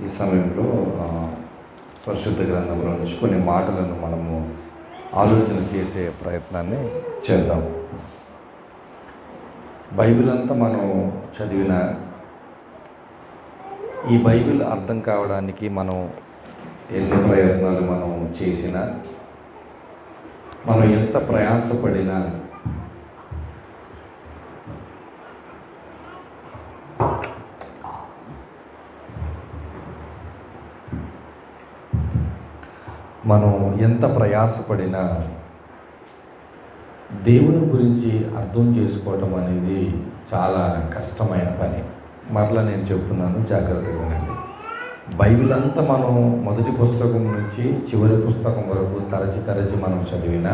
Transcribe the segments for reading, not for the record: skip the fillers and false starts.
ఈ సమయంలో పరిశుద్ధ గ్రంథంలో నుంచి కొన్ని మాటలను మనము ఆలోచన చేసే ప్రయత్నాన్ని చేద్దాం. బైబిల్ అంతా మనం చదివిన ఈ బైబిల్ అర్థం కావడానికి మనం ఎన్ని ప్రయత్నాలు మనం చేసినా, మనం ఎంత ప్రయాసపడినా దేవుని గురించి అర్థం చేసుకోవటం అనేది చాలా కష్టమైన పని. మరలా నేను చెప్తున్నాను, జాగ్రత్తగా ఉండండి. బైబిల్ అంతా మనం మొదటి పుస్తకం నుంచి చివరి పుస్తకం వరకు తరచి మనం చదివినా,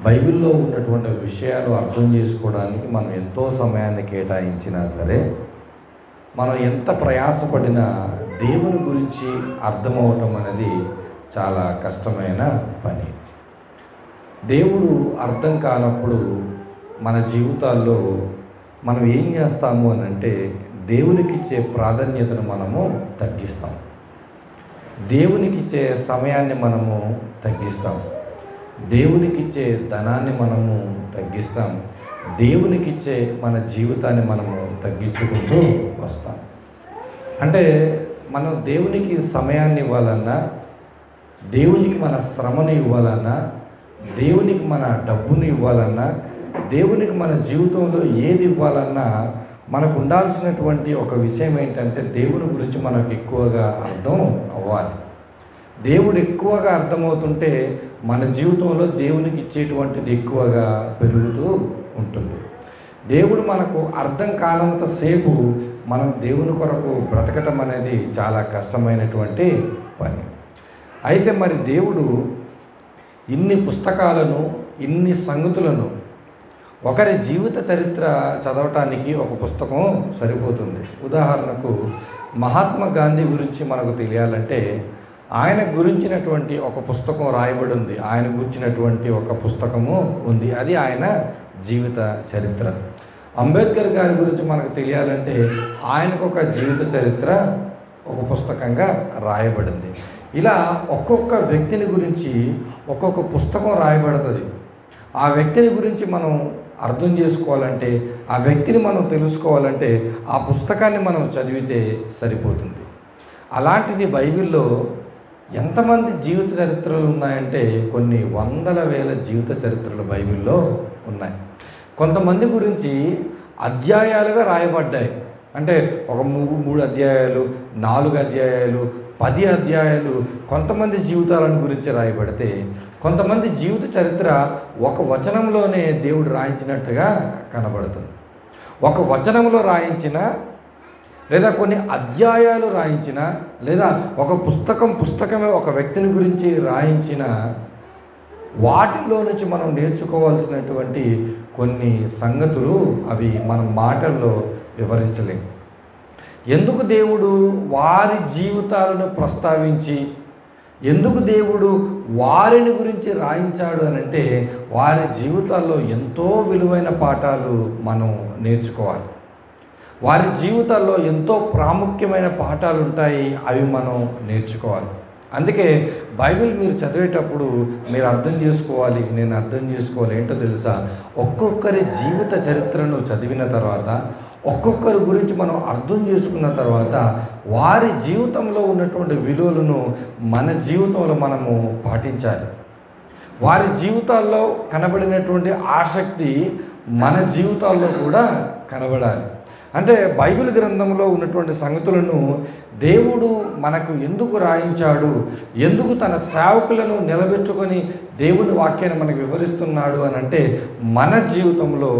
బైబిల్లో ఉన్నటువంటి విషయాలు అర్థం చేసుకోవడానికి మనం ఎంతో సమయాన్ని కేటాయించినా సరే, మనం ఎంత ప్రయాసపడినా దేవుని గురించి అర్థమవటం అనేది చాలా కష్టమైన పని. దేవుడు అర్థం కానప్పుడు మన జీవితాల్లో మనం ఏం చేస్తాము అని అంటే, దేవునికిచ్చే ప్రాధాన్యతను మనము తగ్గిస్తాం, దేవునికిచ్చే సమయాన్ని మనము తగ్గిస్తాం, దేవునికిచ్చే ధనాన్ని మనము తగ్గిస్తాం, దేవునికిచ్చే మన జీవితాన్ని మనము తగ్గించుకుంటూ వస్తాం. అంటే మనం దేవునికి సమయాన్ని ఇవ్వాలన్నా, దేవునికి మన శ్రమను ఇవ్వాలన్నా, దేవునికి మన డబ్బును ఇవ్వాలన్నా, దేవునికి మన జీవితంలో ఏది ఇవ్వాలన్నా మనకు ఉండాల్సినటువంటి ఒక విషయం ఏంటంటే, దేవుని గురించి మనకు ఎక్కువగా అర్థం అవ్వాలి. దేవుడు ఎక్కువగా అర్థమవుతుంటే మన జీవితంలో దేవునికి ఇచ్చేటువంటిది ఎక్కువగా పెరుగుతూ ఉంటుంది. దేవుడు మనకు అర్థం కానంతసేపు మనం దేవుని కొరకు బ్రతకటం అనేది చాలా కష్టమైనటువంటి పని. అయితే మరి దేవుడు ఇన్ని పుస్తకాలను, ఇన్ని సంగతులను, ఒకరి జీవిత చరిత్ర చదవటానికి ఒక పుస్తకం సరిపోతుంది. ఉదాహరణకు మహాత్మా గాంధీ గురించి మనకు తెలియాలంటే ఆయన గురించినటువంటి ఒక పుస్తకం రాయబడి ఉంది, ఆయన గురించినటువంటి ఒక పుస్తకము ఉంది, అది ఆయన జీవిత చరిత్ర. అంబేద్కర్ గారి గురించి మనకు తెలియాలంటే ఆయనకు ఒక జీవిత చరిత్ర ఒక పుస్తకంగా రాయబడింది. ఇలా ఒక్కొక్క వ్యక్తిని గురించి ఒక్కొక్క పుస్తకం రాయబడుతుంది. ఆ వ్యక్తిని గురించి మనం అర్థం చేసుకోవాలంటే, ఆ వ్యక్తిని మనం తెలుసుకోవాలంటే ఆ పుస్తకాన్ని మనం చదివితే సరిపోతుంది. అలాంటిది బైబిల్లో ఎంతమంది జీవిత చరిత్రలు ఉన్నాయంటే కొన్ని వందల వేల జీవిత చరిత్రలు బైబిల్లో ఉన్నాయి. కొంతమంది గురించి అధ్యాయాలుగా రాయబడ్డాయి. అంటే ఒక 3 అధ్యాయాలు, 4 అధ్యాయాలు, 10 అధ్యాయాలు కొంతమంది జీవితాలను గురించి రాయబడితే, కొంతమంది జీవిత చరిత్ర ఒక వచనంలోనే దేవుడు రాయించినట్టుగా కనబడుతుంది. ఒక వచనంలో రాయించిన, లేదా కొన్ని అధ్యాయాలు రాయించిన, లేదా ఒక పుస్తకమే ఒక వ్యక్తిని గురించి రాయించిన, వాటిలో నుంచి మనం నేర్చుకోవాల్సినటువంటి కొన్ని సంగతులు అవి మనం మాటల్లో వివరించలేం. ఎందుకు దేవుడు వారి జీవితాలను ప్రస్తావించి, ఎందుకు దేవుడు వారిని గురించి రాయించాడు అని అంటే, వారి జీవితాల్లో ఎంతో విలువైన పాఠాలు మనం నేర్చుకోవాలి. వారి జీవితాల్లో ఎంతో ప్రాముఖ్యమైన పాఠాలు ఉంటాయి, అవి మనం నేర్చుకోవాలి. అందుకే బైబిల్ మీరు చదివేటప్పుడు మీరు అర్థం చేసుకోవాలి, నేను అర్థం చేసుకోవాలి. ఏంటో తెలుసా, ఒక్కొక్కరి జీవిత చరిత్రను చదివిన తర్వాత, ఒక్కొక్కరి గురించి మనం అర్థం చేసుకున్న తర్వాత, వారి జీవితంలో ఉన్నటువంటి విలువలను మన జీవితంలో మనము పాటించాలి. వారి జీవితాల్లో కనబడినటువంటి ఆసక్తి మన జీవితాల్లో కూడా కనబడాలి. అంటే బైబిల్ గ్రంథంలో ఉన్నటువంటి సంగతులను దేవుడు మనకు ఎందుకు రాయించాడు, ఎందుకు తన సేవకులను నిలబెట్టుకొని దేవుని వాక్యాన్ని మనకు వివరిస్తున్నాడు అని అంటే, మన జీవితంలో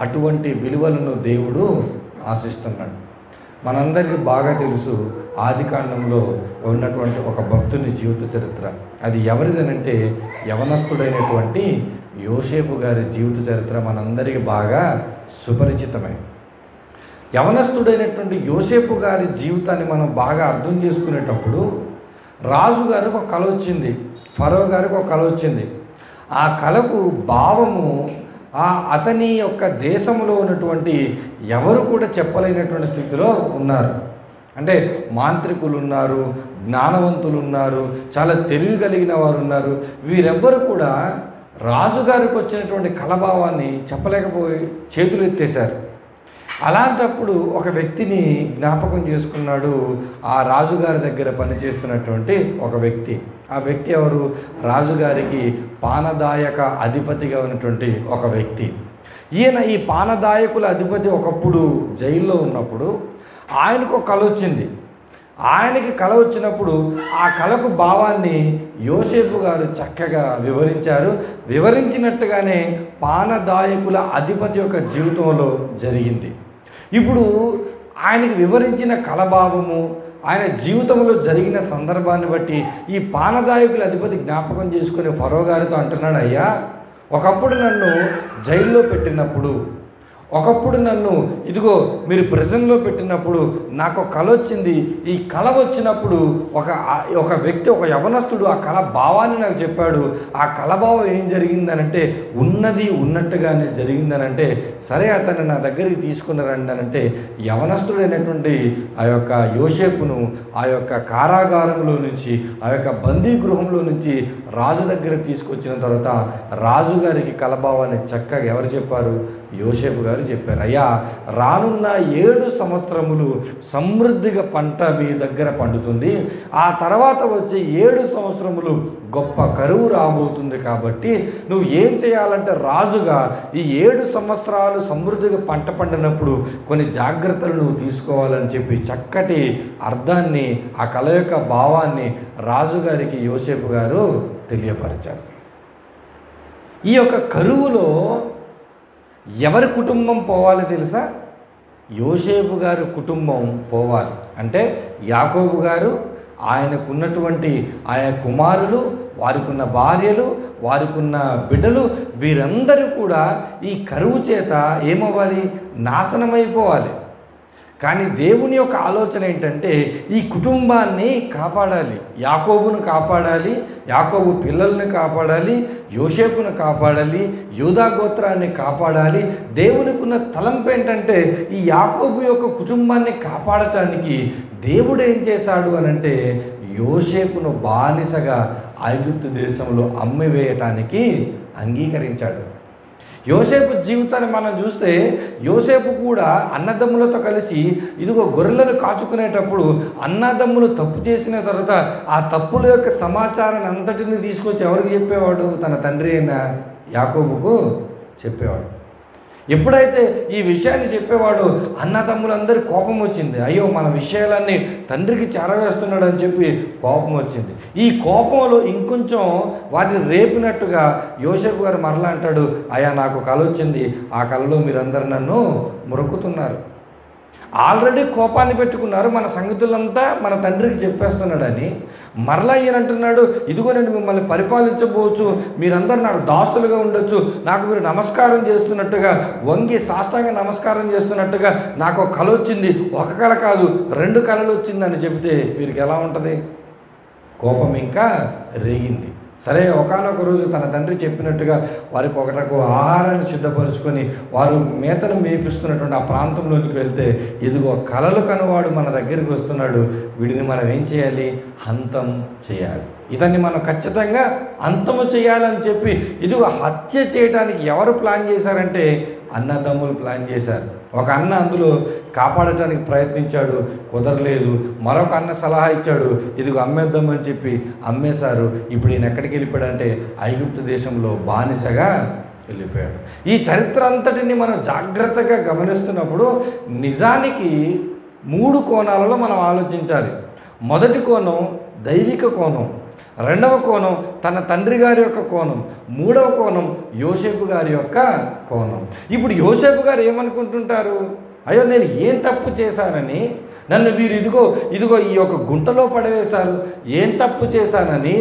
అటువంటి విలువలను దేవుడు ఆశిస్తున్నాడు. మనందరికీ బాగా తెలుసు, ఆదికాండంలో ఉన్నటువంటి ఒక భక్తుని జీవిత చరిత్ర. అది ఎవరిదనంటే యవనస్తుడైనటువంటి యోసేపు గారి జీవిత చరిత్ర మనందరికీ బాగా సుపరిచితమే. యవనస్తుడైనటువంటి యోసేపు గారి జీవితాన్ని మనం బాగా అర్థం చేసుకునేటప్పుడు, రాజు గారికి ఒక కల వచ్చింది, ఫరో గారికి ఒక కల వచ్చింది. ఆ కలకు భావము అతని యొక్క దేశంలో ఉన్నటువంటి ఎవరు కూడా చెప్పలేనటువంటి స్థితిలో ఉన్నారు. అంటే మాంత్రికులు ఉన్నారు, జ్ఞానవంతులు ఉన్నారు, చాలా తెలివి కలిగిన వారు ఉన్నారు. వీరెవ్వరు కూడా రాజుగారికి వచ్చినటువంటి కలభావాన్ని చెప్పలేకపోయి చేతులు ఎత్తేశారు. అలాంటప్పుడు ఒక వ్యక్తిని జ్ఞాపకం చేసుకున్నాడు ఆ రాజుగారి దగ్గర పనిచేస్తున్నటువంటి ఒక వ్యక్తి. ఆ వ్యక్తి ఎవరు? రాజుగారికి పానదాయక అధిపతిగా ఉన్నటువంటి ఒక వ్యక్తి. ఈయన ఈ పానదాయకుల అధిపతి ఒకప్పుడు జైల్లో ఉన్నప్పుడు ఆయనకు ఒక కల వచ్చింది. ఆయనకి కల వచ్చినప్పుడు ఆ కలకు భావాన్ని యోసేపు గారు చక్కగా వివరించారు. వివరించినట్టుగానే పానదాయకుల అధిపతి యొక్క జీవితంలో జరిగింది. ఇప్పుడు ఆయనకి వివరించిన కలభావము, ఆయన జీవితంలో జరిగిన సందర్భాన్ని బట్టి ఈ పానదాయకుల అధిపతి జ్ఞాపకం చేసుకుని ఫరో గారితో అంటున్నాడు, అయ్యా ఒకప్పుడు నన్ను జైల్లో పెట్టినప్పుడు, ఒకప్పుడు నన్ను మీరు ప్రిజన్లో పెట్టినప్పుడు నాకు కల వచ్చింది. ఈ కల వచ్చినప్పుడు ఒక వ్యక్తి, ఒక యవనస్తుడు ఆ కల భావాన్ని నాకు చెప్పాడు. ఆ కలభావం ఏం జరిగిందనంటే ఉన్నది ఉన్నట్టుగానే జరిగిందనంటే, సరే అతన్ని నా దగ్గరికి తీసుకుని రండి అనంటే యవనస్తుడైనటువంటి ఆ యొక్క యోసేపును ఆ యొక్క కారాగారంలో నుంచి, ఆ యొక్క బందీ గృహంలో నుంచి రాజు దగ్గరికి తీసుకొచ్చిన తర్వాత రాజుగారికి కలభావాన్ని చక్కగా ఎవరు చెప్పారు? యోసేపు గారు చెప్పారు. అయ్యా రానున్న 7 సంవత్సరములు సమృద్ధిగా పంట మీ దగ్గర పండుతుంది, ఆ తర్వాత వచ్చే 7 సంవత్సరములు గొప్ప కరువు రాబోతుంది. కాబట్టి నువ్వు ఏం చేయాలంటే రాజుగా ఈ 7 సంవత్సరాలు సమృద్ధిగా పంట పండినప్పుడు కొన్ని జాగ్రత్తలు నువ్వు తీసుకోవాలని చెప్పి చక్కటి అర్థాన్ని, ఆ కళ యొక్క భావాన్ని రాజుగారికి యోసేపు గారు తెలియపరిచారు. ఈ యొక్క కరువులో ఎవరి కుటుంబం పోవాలి తెలుసా? యోసేపు గారి కుటుంబం పోవాలి. అంటే యాకోబు గారు, ఆయనకున్నటువంటి ఆయన కుమారులు, వారికున్న భార్యలు, వారికున్న బిడ్డలు, వీరందరూ కూడా ఈ కరువు చేత ఏమవ్వాలి? నాశనమైపోవాలి. కానీ దేవుని యొక్క ఆలోచన ఏంటంటే ఈ కుటుంబాన్ని కాపాడాలి, యాకోబును కాపాడాలి, యాకోబు పిల్లల్ని కాపాడాలి, యోసేపును కాపాడాలి, యూదా గోత్రాన్ని కాపాడాలి. దేవునికి ఉన్న తలంపు ఏంటంటే ఈ యాకోబు యొక్క కుటుంబాన్ని కాపాడటానికి దేవుడు ఏం చేశాడు అనంటే యోసేపును బానిసగా ఐగుప్తు దేశంలో అమ్మివేయటానికి అంగీకరించాడు. యోసేపు జీవితాన్ని మనం చూస్తే యోసేపు కూడా అన్నదమ్ములతో కలిసి గొర్రెలను కాచుకునేటప్పుడు అన్నదమ్ములు తప్పు చేసిన తర్వాత ఆ తప్పుల యొక్క సమాచారాన్ని అంతటిని తీసుకొచ్చి ఎవరికి చెప్పేవాడు? తన తండ్రి అయిన యాకోబుకు చెప్పేవాడు. ఎప్పుడైతే ఈ విషయాన్ని చెప్పేవాడు అన్నదమ్ములందరి కోపం వచ్చింది. అయ్యో మన విషయాలన్నీ తండ్రికి చేరవేస్తున్నాడు అని చెప్పి కోపం వచ్చింది. ఈ కోపంలో ఇంకొంచెం వాటిని రేపినట్టుగా యోసేపు గారు మరలా అంటాడు, అయ్యా నాకు కల వచ్చింది, ఆ కలలో మీరందరూ నన్ను మొరుకుతున్నారు. ఆల్రెడీ కోపాన్ని పెట్టుకున్నారు, మన సంగతులంతా మన తండ్రికి చెప్పేస్తున్నాడని. మరలా ఈయన అంటున్నాడు, నేను మిమ్మల్ని పరిపాలించబోవచ్చు, మీరందరూ నాకు దాసులుగా ఉండొచ్చు, నాకు మీరు నమస్కారం చేస్తున్నట్టుగా వంగి సాష్టాంగ నమస్కారం చేస్తున్నట్టుగా నాకు ఒక కల వచ్చింది, ఒక కల కాదు 2 కలలు వచ్చిందని చెబితే వీరికి ఎలా ఉంటుంది? కోపం ఇంకా రేగింది. సరే ఒకానొక రోజు తన తండ్రి చెప్పినట్టుగా వారికి ఒకటకు ఆహారాన్ని సిద్ధపరుచుకొని వారు మేతను మేపిస్తున్నటువంటి ఆ ప్రాంతంలోనికి వెళ్తే కలలు కనువాడు మన దగ్గరికి వస్తున్నాడు, వీడిని మనం ఏం చేయాలి? హంతం చేయాలి, ఇతన్ని మనం ఖచ్చితంగా అంతము చేయాలని చెప్పి హత్య చేయడానికి ఎవరు ప్లాన్ చేశారంటే అన్నదమ్ములు ప్లాన్ చేశారు. ఒక అన్న అందులో కాపాడటానికి ప్రయత్నించాడు, కుదరలేదు. మరొక అన్న సలహా ఇచ్చాడు, అమ్మేద్దామని చెప్పి అమ్మేశారు. ఇప్పుడు ఈయన ఎక్కడికి వెళ్ళిపోయాడంటే ఐగుప్తు దేశంలో బానిసగా వెళ్ళిపోయాడు. ఈ చరిత్ర అంతటిని మనం జాగ్రత్తగా గమనిస్తున్నప్పుడు నిజానికి 3 కోణాలలో మనం ఆలోచించాలి. మొదటి కోణం దైవిక కోణం, రెండవ కోణం తన తండ్రి గారి యొక్క కోణం, మూడవ కోణం యోసేపు గారి యొక్క కోణం. ఇప్పుడు యోసేపు గారు ఏమనుకుంటుంటారు? అయ్యో నేను ఏం తప్పు చేశానని నన్ను వీరు ఈ యొక్క గుంటలో పడవేశారు, ఏం తప్పు చేశానని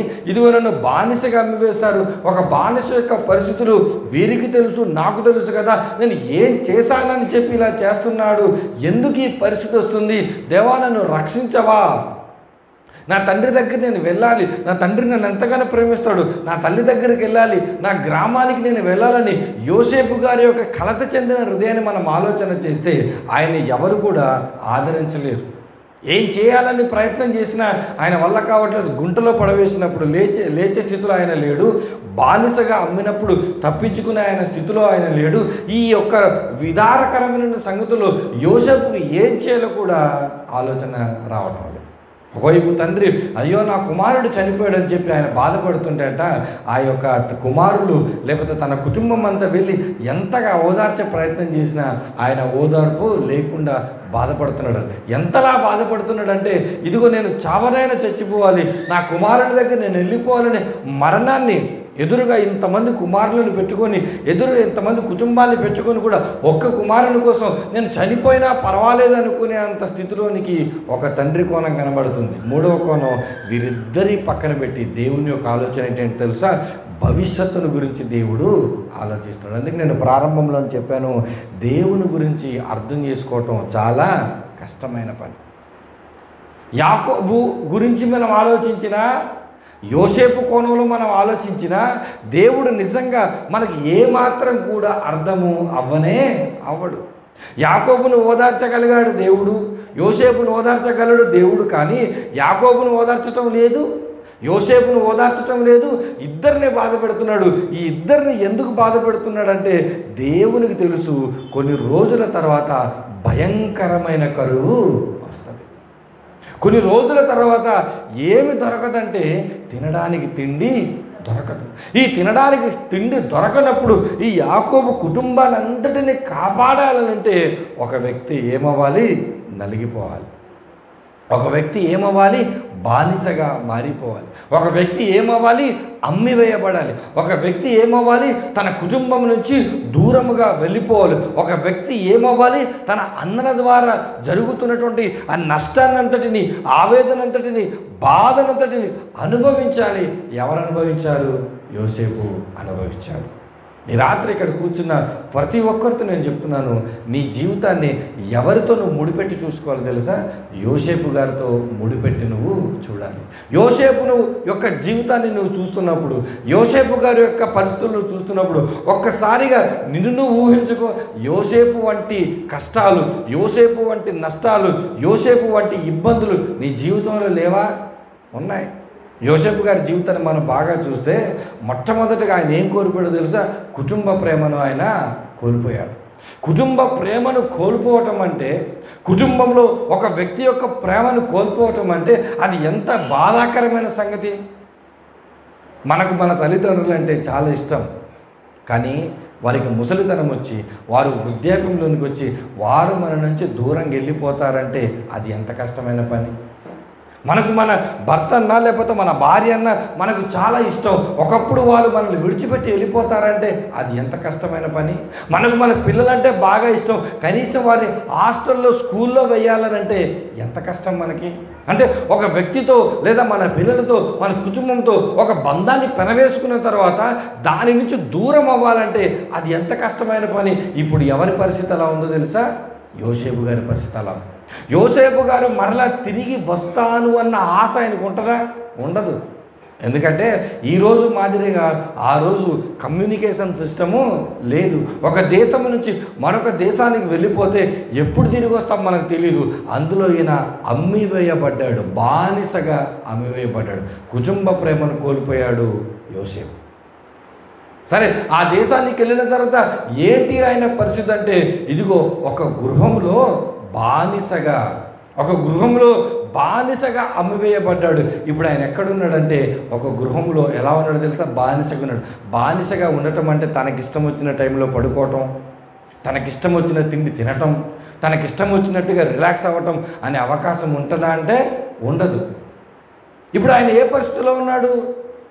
నన్ను బానిసగా అమ్మివేశారు. ఒక బానిస యొక్క పరిస్థితులు వీరికి తెలుసు, నాకు తెలుసు కదా, నేను ఏం చేశానని చెప్పి ఇలా చేస్తున్నాడు, ఎందుకు ఈ పరిస్థితి వస్తుంది? దేవా నన్ను రక్షించవా, నా తండ్రి దగ్గర నేను వెళ్ళాలి, నా తండ్రి నన్ను ఎంతగానో ప్రేమిస్తాడు, నా తల్లి దగ్గరికి వెళ్ళాలి, నా గ్రామానికి నేను వెళ్ళాలని యోసేపు గారి యొక్క కలత చెందిన హృదయాన్ని మనం ఆలోచన చేస్తే ఆయన ఎవరు కూడా ఆదరించలేరు. ఏం చేయాలని ప్రయత్నం చేసినా ఆయన వల్ల కావట్లేదు. గుంటలో పడవేసినప్పుడు లేచే స్థితిలో ఆయన లేడు. బానిసగా అమ్మినప్పుడు తప్పించుకునే ఆయన స్థితిలో ఆయన లేడు. ఈ యొక్క విదారకరమైన సంగతులు యోసేపుకు ఏం చేయాలో కూడా ఆలోచన రావటం లేదు. ఒకవైపు తండ్రి అయ్యో నా కుమారుడు చనిపోయాడని చెప్పి ఆయన బాధపడుతుంటేట ఆ యొక్క కుమారులు లేకపోతే తన కుటుంబం అంతా వెళ్ళి ఎంతగా ఓదార్చే ప్రయత్నం చేసినా ఆయన ఓదార్పు లేకుండా బాధపడుతున్నాడు. ఎంతలా బాధపడుతున్నాడంటే ఇదిగో నేను చావనైనా చచ్చిపోవాలి, నా కుమారుడి దగ్గర నేను వెళ్ళిపోవాలని మరణాన్ని ఎదురుగా ఇంతమంది కుమారులను పెట్టుకొని ఎదురుగా ఇంతమంది కుటుంబాన్ని పెట్టుకొని కూడా ఒక్క కుమారుని కోసం నేను చనిపోయినా పర్వాలేదు అనుకునే అంత స్థితిలోనికి ఒక తండ్రి కోణం కనబడుతుంది. మూడవ కోణం వీరిద్దరి పక్కన పెట్టి దేవుని యొక్క ఆలోచన ఏంటంటే తెలుసా, భవిష్యత్తును గురించి దేవుడు ఆలోచిస్తాడు. అందుకే నేను ప్రారంభంలో చెప్పాను, దేవుని గురించి అర్థం చేసుకోవటం చాలా కష్టమైన పని. యాకోబు గురించి మనం ఆలోచించినా, యోసేపు కోణంలో మనం ఆలోచించినా దేవుడు నిజంగా మనకి ఏమాత్రం కూడా అర్థము అవ్వడు. యాకోబును ఓదార్చగలిగాడు దేవుడు, యోసేపును ఓదార్చగలడు దేవుడు. కానీ యాకోబును ఓదార్చటం లేదు, యోసేపును ఓదార్చటం లేదు. ఇద్దరిని బాధ పెడుతున్నాడు. ఈ ఇద్దరిని ఎందుకు బాధ పెడుతున్నాడంటే దేవునికి తెలుసు కొన్ని రోజుల తర్వాత భయంకరమైన కరువు వస్తుంది. కొన్ని రోజుల తర్వాత ఏమి దొరకదంటే తినడానికి తిండి దొరకదు. ఈ తినడానికి తిండి దొరకనప్పుడు ఈ యాకోబు కుటుంబానంతటిని కాపాడాలంటే ఒక వ్యక్తి ఏమవ్వాలి, నలిగిపోవాలి. ఒక వ్యక్తి ఏమవ్వాలి, బానిసగా మారిపోవాలి. ఒక వ్యక్తి ఏమవ్వాలి, అమ్మివేయబడాలి. ఒక వ్యక్తి ఏమవ్వాలి, తన కుటుంబం నుంచి దూరముగా వెళ్ళిపోవాలి. ఒక వ్యక్తి ఏమవ్వాలి, తన అన్నల ద్వారా జరుగుతున్నటువంటి ఆ నష్టాన్నంతటిని, ఆవేదనంతటిని, బాధనంతటిని అనుభవించాలి. ఎవరు అనుభవించారు? యోసేపు అనుభవించాడు. ఈ రాత్రి ఇక్కడ కూర్చున్న ప్రతి ఒక్కరితో నేను చెప్తున్నాను, నీ జీవితాన్ని ఎవరితో నువ్వు ముడిపెట్టి చూసుకోవాలి తెలుసా? యోసేపు గారితో ముడిపెట్టి నువ్వు చూడాలి. యోసేపును యొక్క జీవితాన్ని నువ్వు చూస్తున్నప్పుడు, యోసేపు గారి యొక్క పరిస్థితులు నువ్వు చూస్తున్నప్పుడు ఒక్కసారిగా నిన్ను నువ్వు ఊహించుకో. యోసేపు వంటి కష్టాలు, యోసేపు వంటి నష్టాలు, యోసేపు వంటి ఇబ్బందులు నీ జీవితంలో లేవా? ఉన్నాయి. యోసేపు గారి జీవితాన్ని మనం బాగా చూస్తే మొట్టమొదటిగా ఆయన ఏం కోల్పోయాడో తెలుసా? కుటుంబ ప్రేమను ఆయన కోల్పోయాడు. కుటుంబ ప్రేమను కోల్పోవటం అంటే, కుటుంబంలో ఒక వ్యక్తి యొక్క ప్రేమను కోల్పోవటం అంటే అది ఎంత బాధాకరమైన సంగతి. మనకు మన తల్లిదండ్రులు అంటే చాలా ఇష్టం, కానీ వారికి ముసలితనం వచ్చి వారు వృద్ధాప్యంలోనికి వచ్చి వారు మన నుంచి దూరంగా వెళ్ళిపోతారంటే అది ఎంత కష్టమైన పని. మనకు మన భర్త అన్నా లేకపోతే మన భార్య అన్నా మనకు చాలా ఇష్టం, ఒకప్పుడు వాళ్ళు మనల్ని విడిచిపెట్టి వెళ్ళిపోతారంటే అది ఎంత కష్టమైన పని. మనకు మన పిల్లలంటే బాగా ఇష్టం, కనీసం వారిని హాస్టల్లో స్కూల్లో వేయాలనంటే ఎంత కష్టం మనకి. అంటే ఒక వ్యక్తితో లేదా మన పిల్లలతో మన కుటుంబంతో ఒక బంధాన్ని పెనవేసుకున్న తర్వాత దాని నుంచి దూరం అవ్వాలంటే అది ఎంత కష్టమైన పని. ఇప్పుడు ఎవరి పరిస్థితి అలా ఉందో తెలుసా? యోసేపు గారి పరిస్థితి అలా. యోసేపు గారు మరలా తిరిగి వస్తాను అన్న ఆశ ఆయనకు ఉంటుందా? ఉండదు. ఎందుకంటే ఈరోజు మాదిరిగా ఆ రోజు కమ్యూనికేషన్ సిస్టము లేదు. ఒక దేశం నుంచి మరొక దేశానికి వెళ్ళిపోతే ఎప్పుడు తిరిగి వస్తాం మనకు తెలియదు. అందులో ఈయన అమ్మివేయబడ్డాడు, బానిసగా అమ్మివేయబడ్డాడు. కుటుంబ ప్రేమను కోల్పోయాడు యోసేపు. సరే, ఆ దేశానికి వెళ్ళిన తర్వాత ఏంటి ఆయన పరిస్థితి అంటే, ఇదిగో ఒక గృహంలో బానిసగా అమ్మివేయబడ్డాడు. ఇప్పుడు ఆయన ఎక్కడున్నాడంటే ఒక గృహంలో ఎలా ఉన్నాడో తెలుసా? బానిసగా ఉన్నాడు. బానిసగా ఉండటం అంటే తనకిష్టం వచ్చిన టైంలో పడుకోవటం, తనకిష్టం వచ్చిన తిండి తినటం, తనకిష్టం వచ్చినట్టుగా రిలాక్స్ అవ్వటం అనే అవకాశం ఉంటుందా అంటే ఉండదు. ఇప్పుడు ఆయన ఏ పరిస్థితిలో ఉన్నాడు?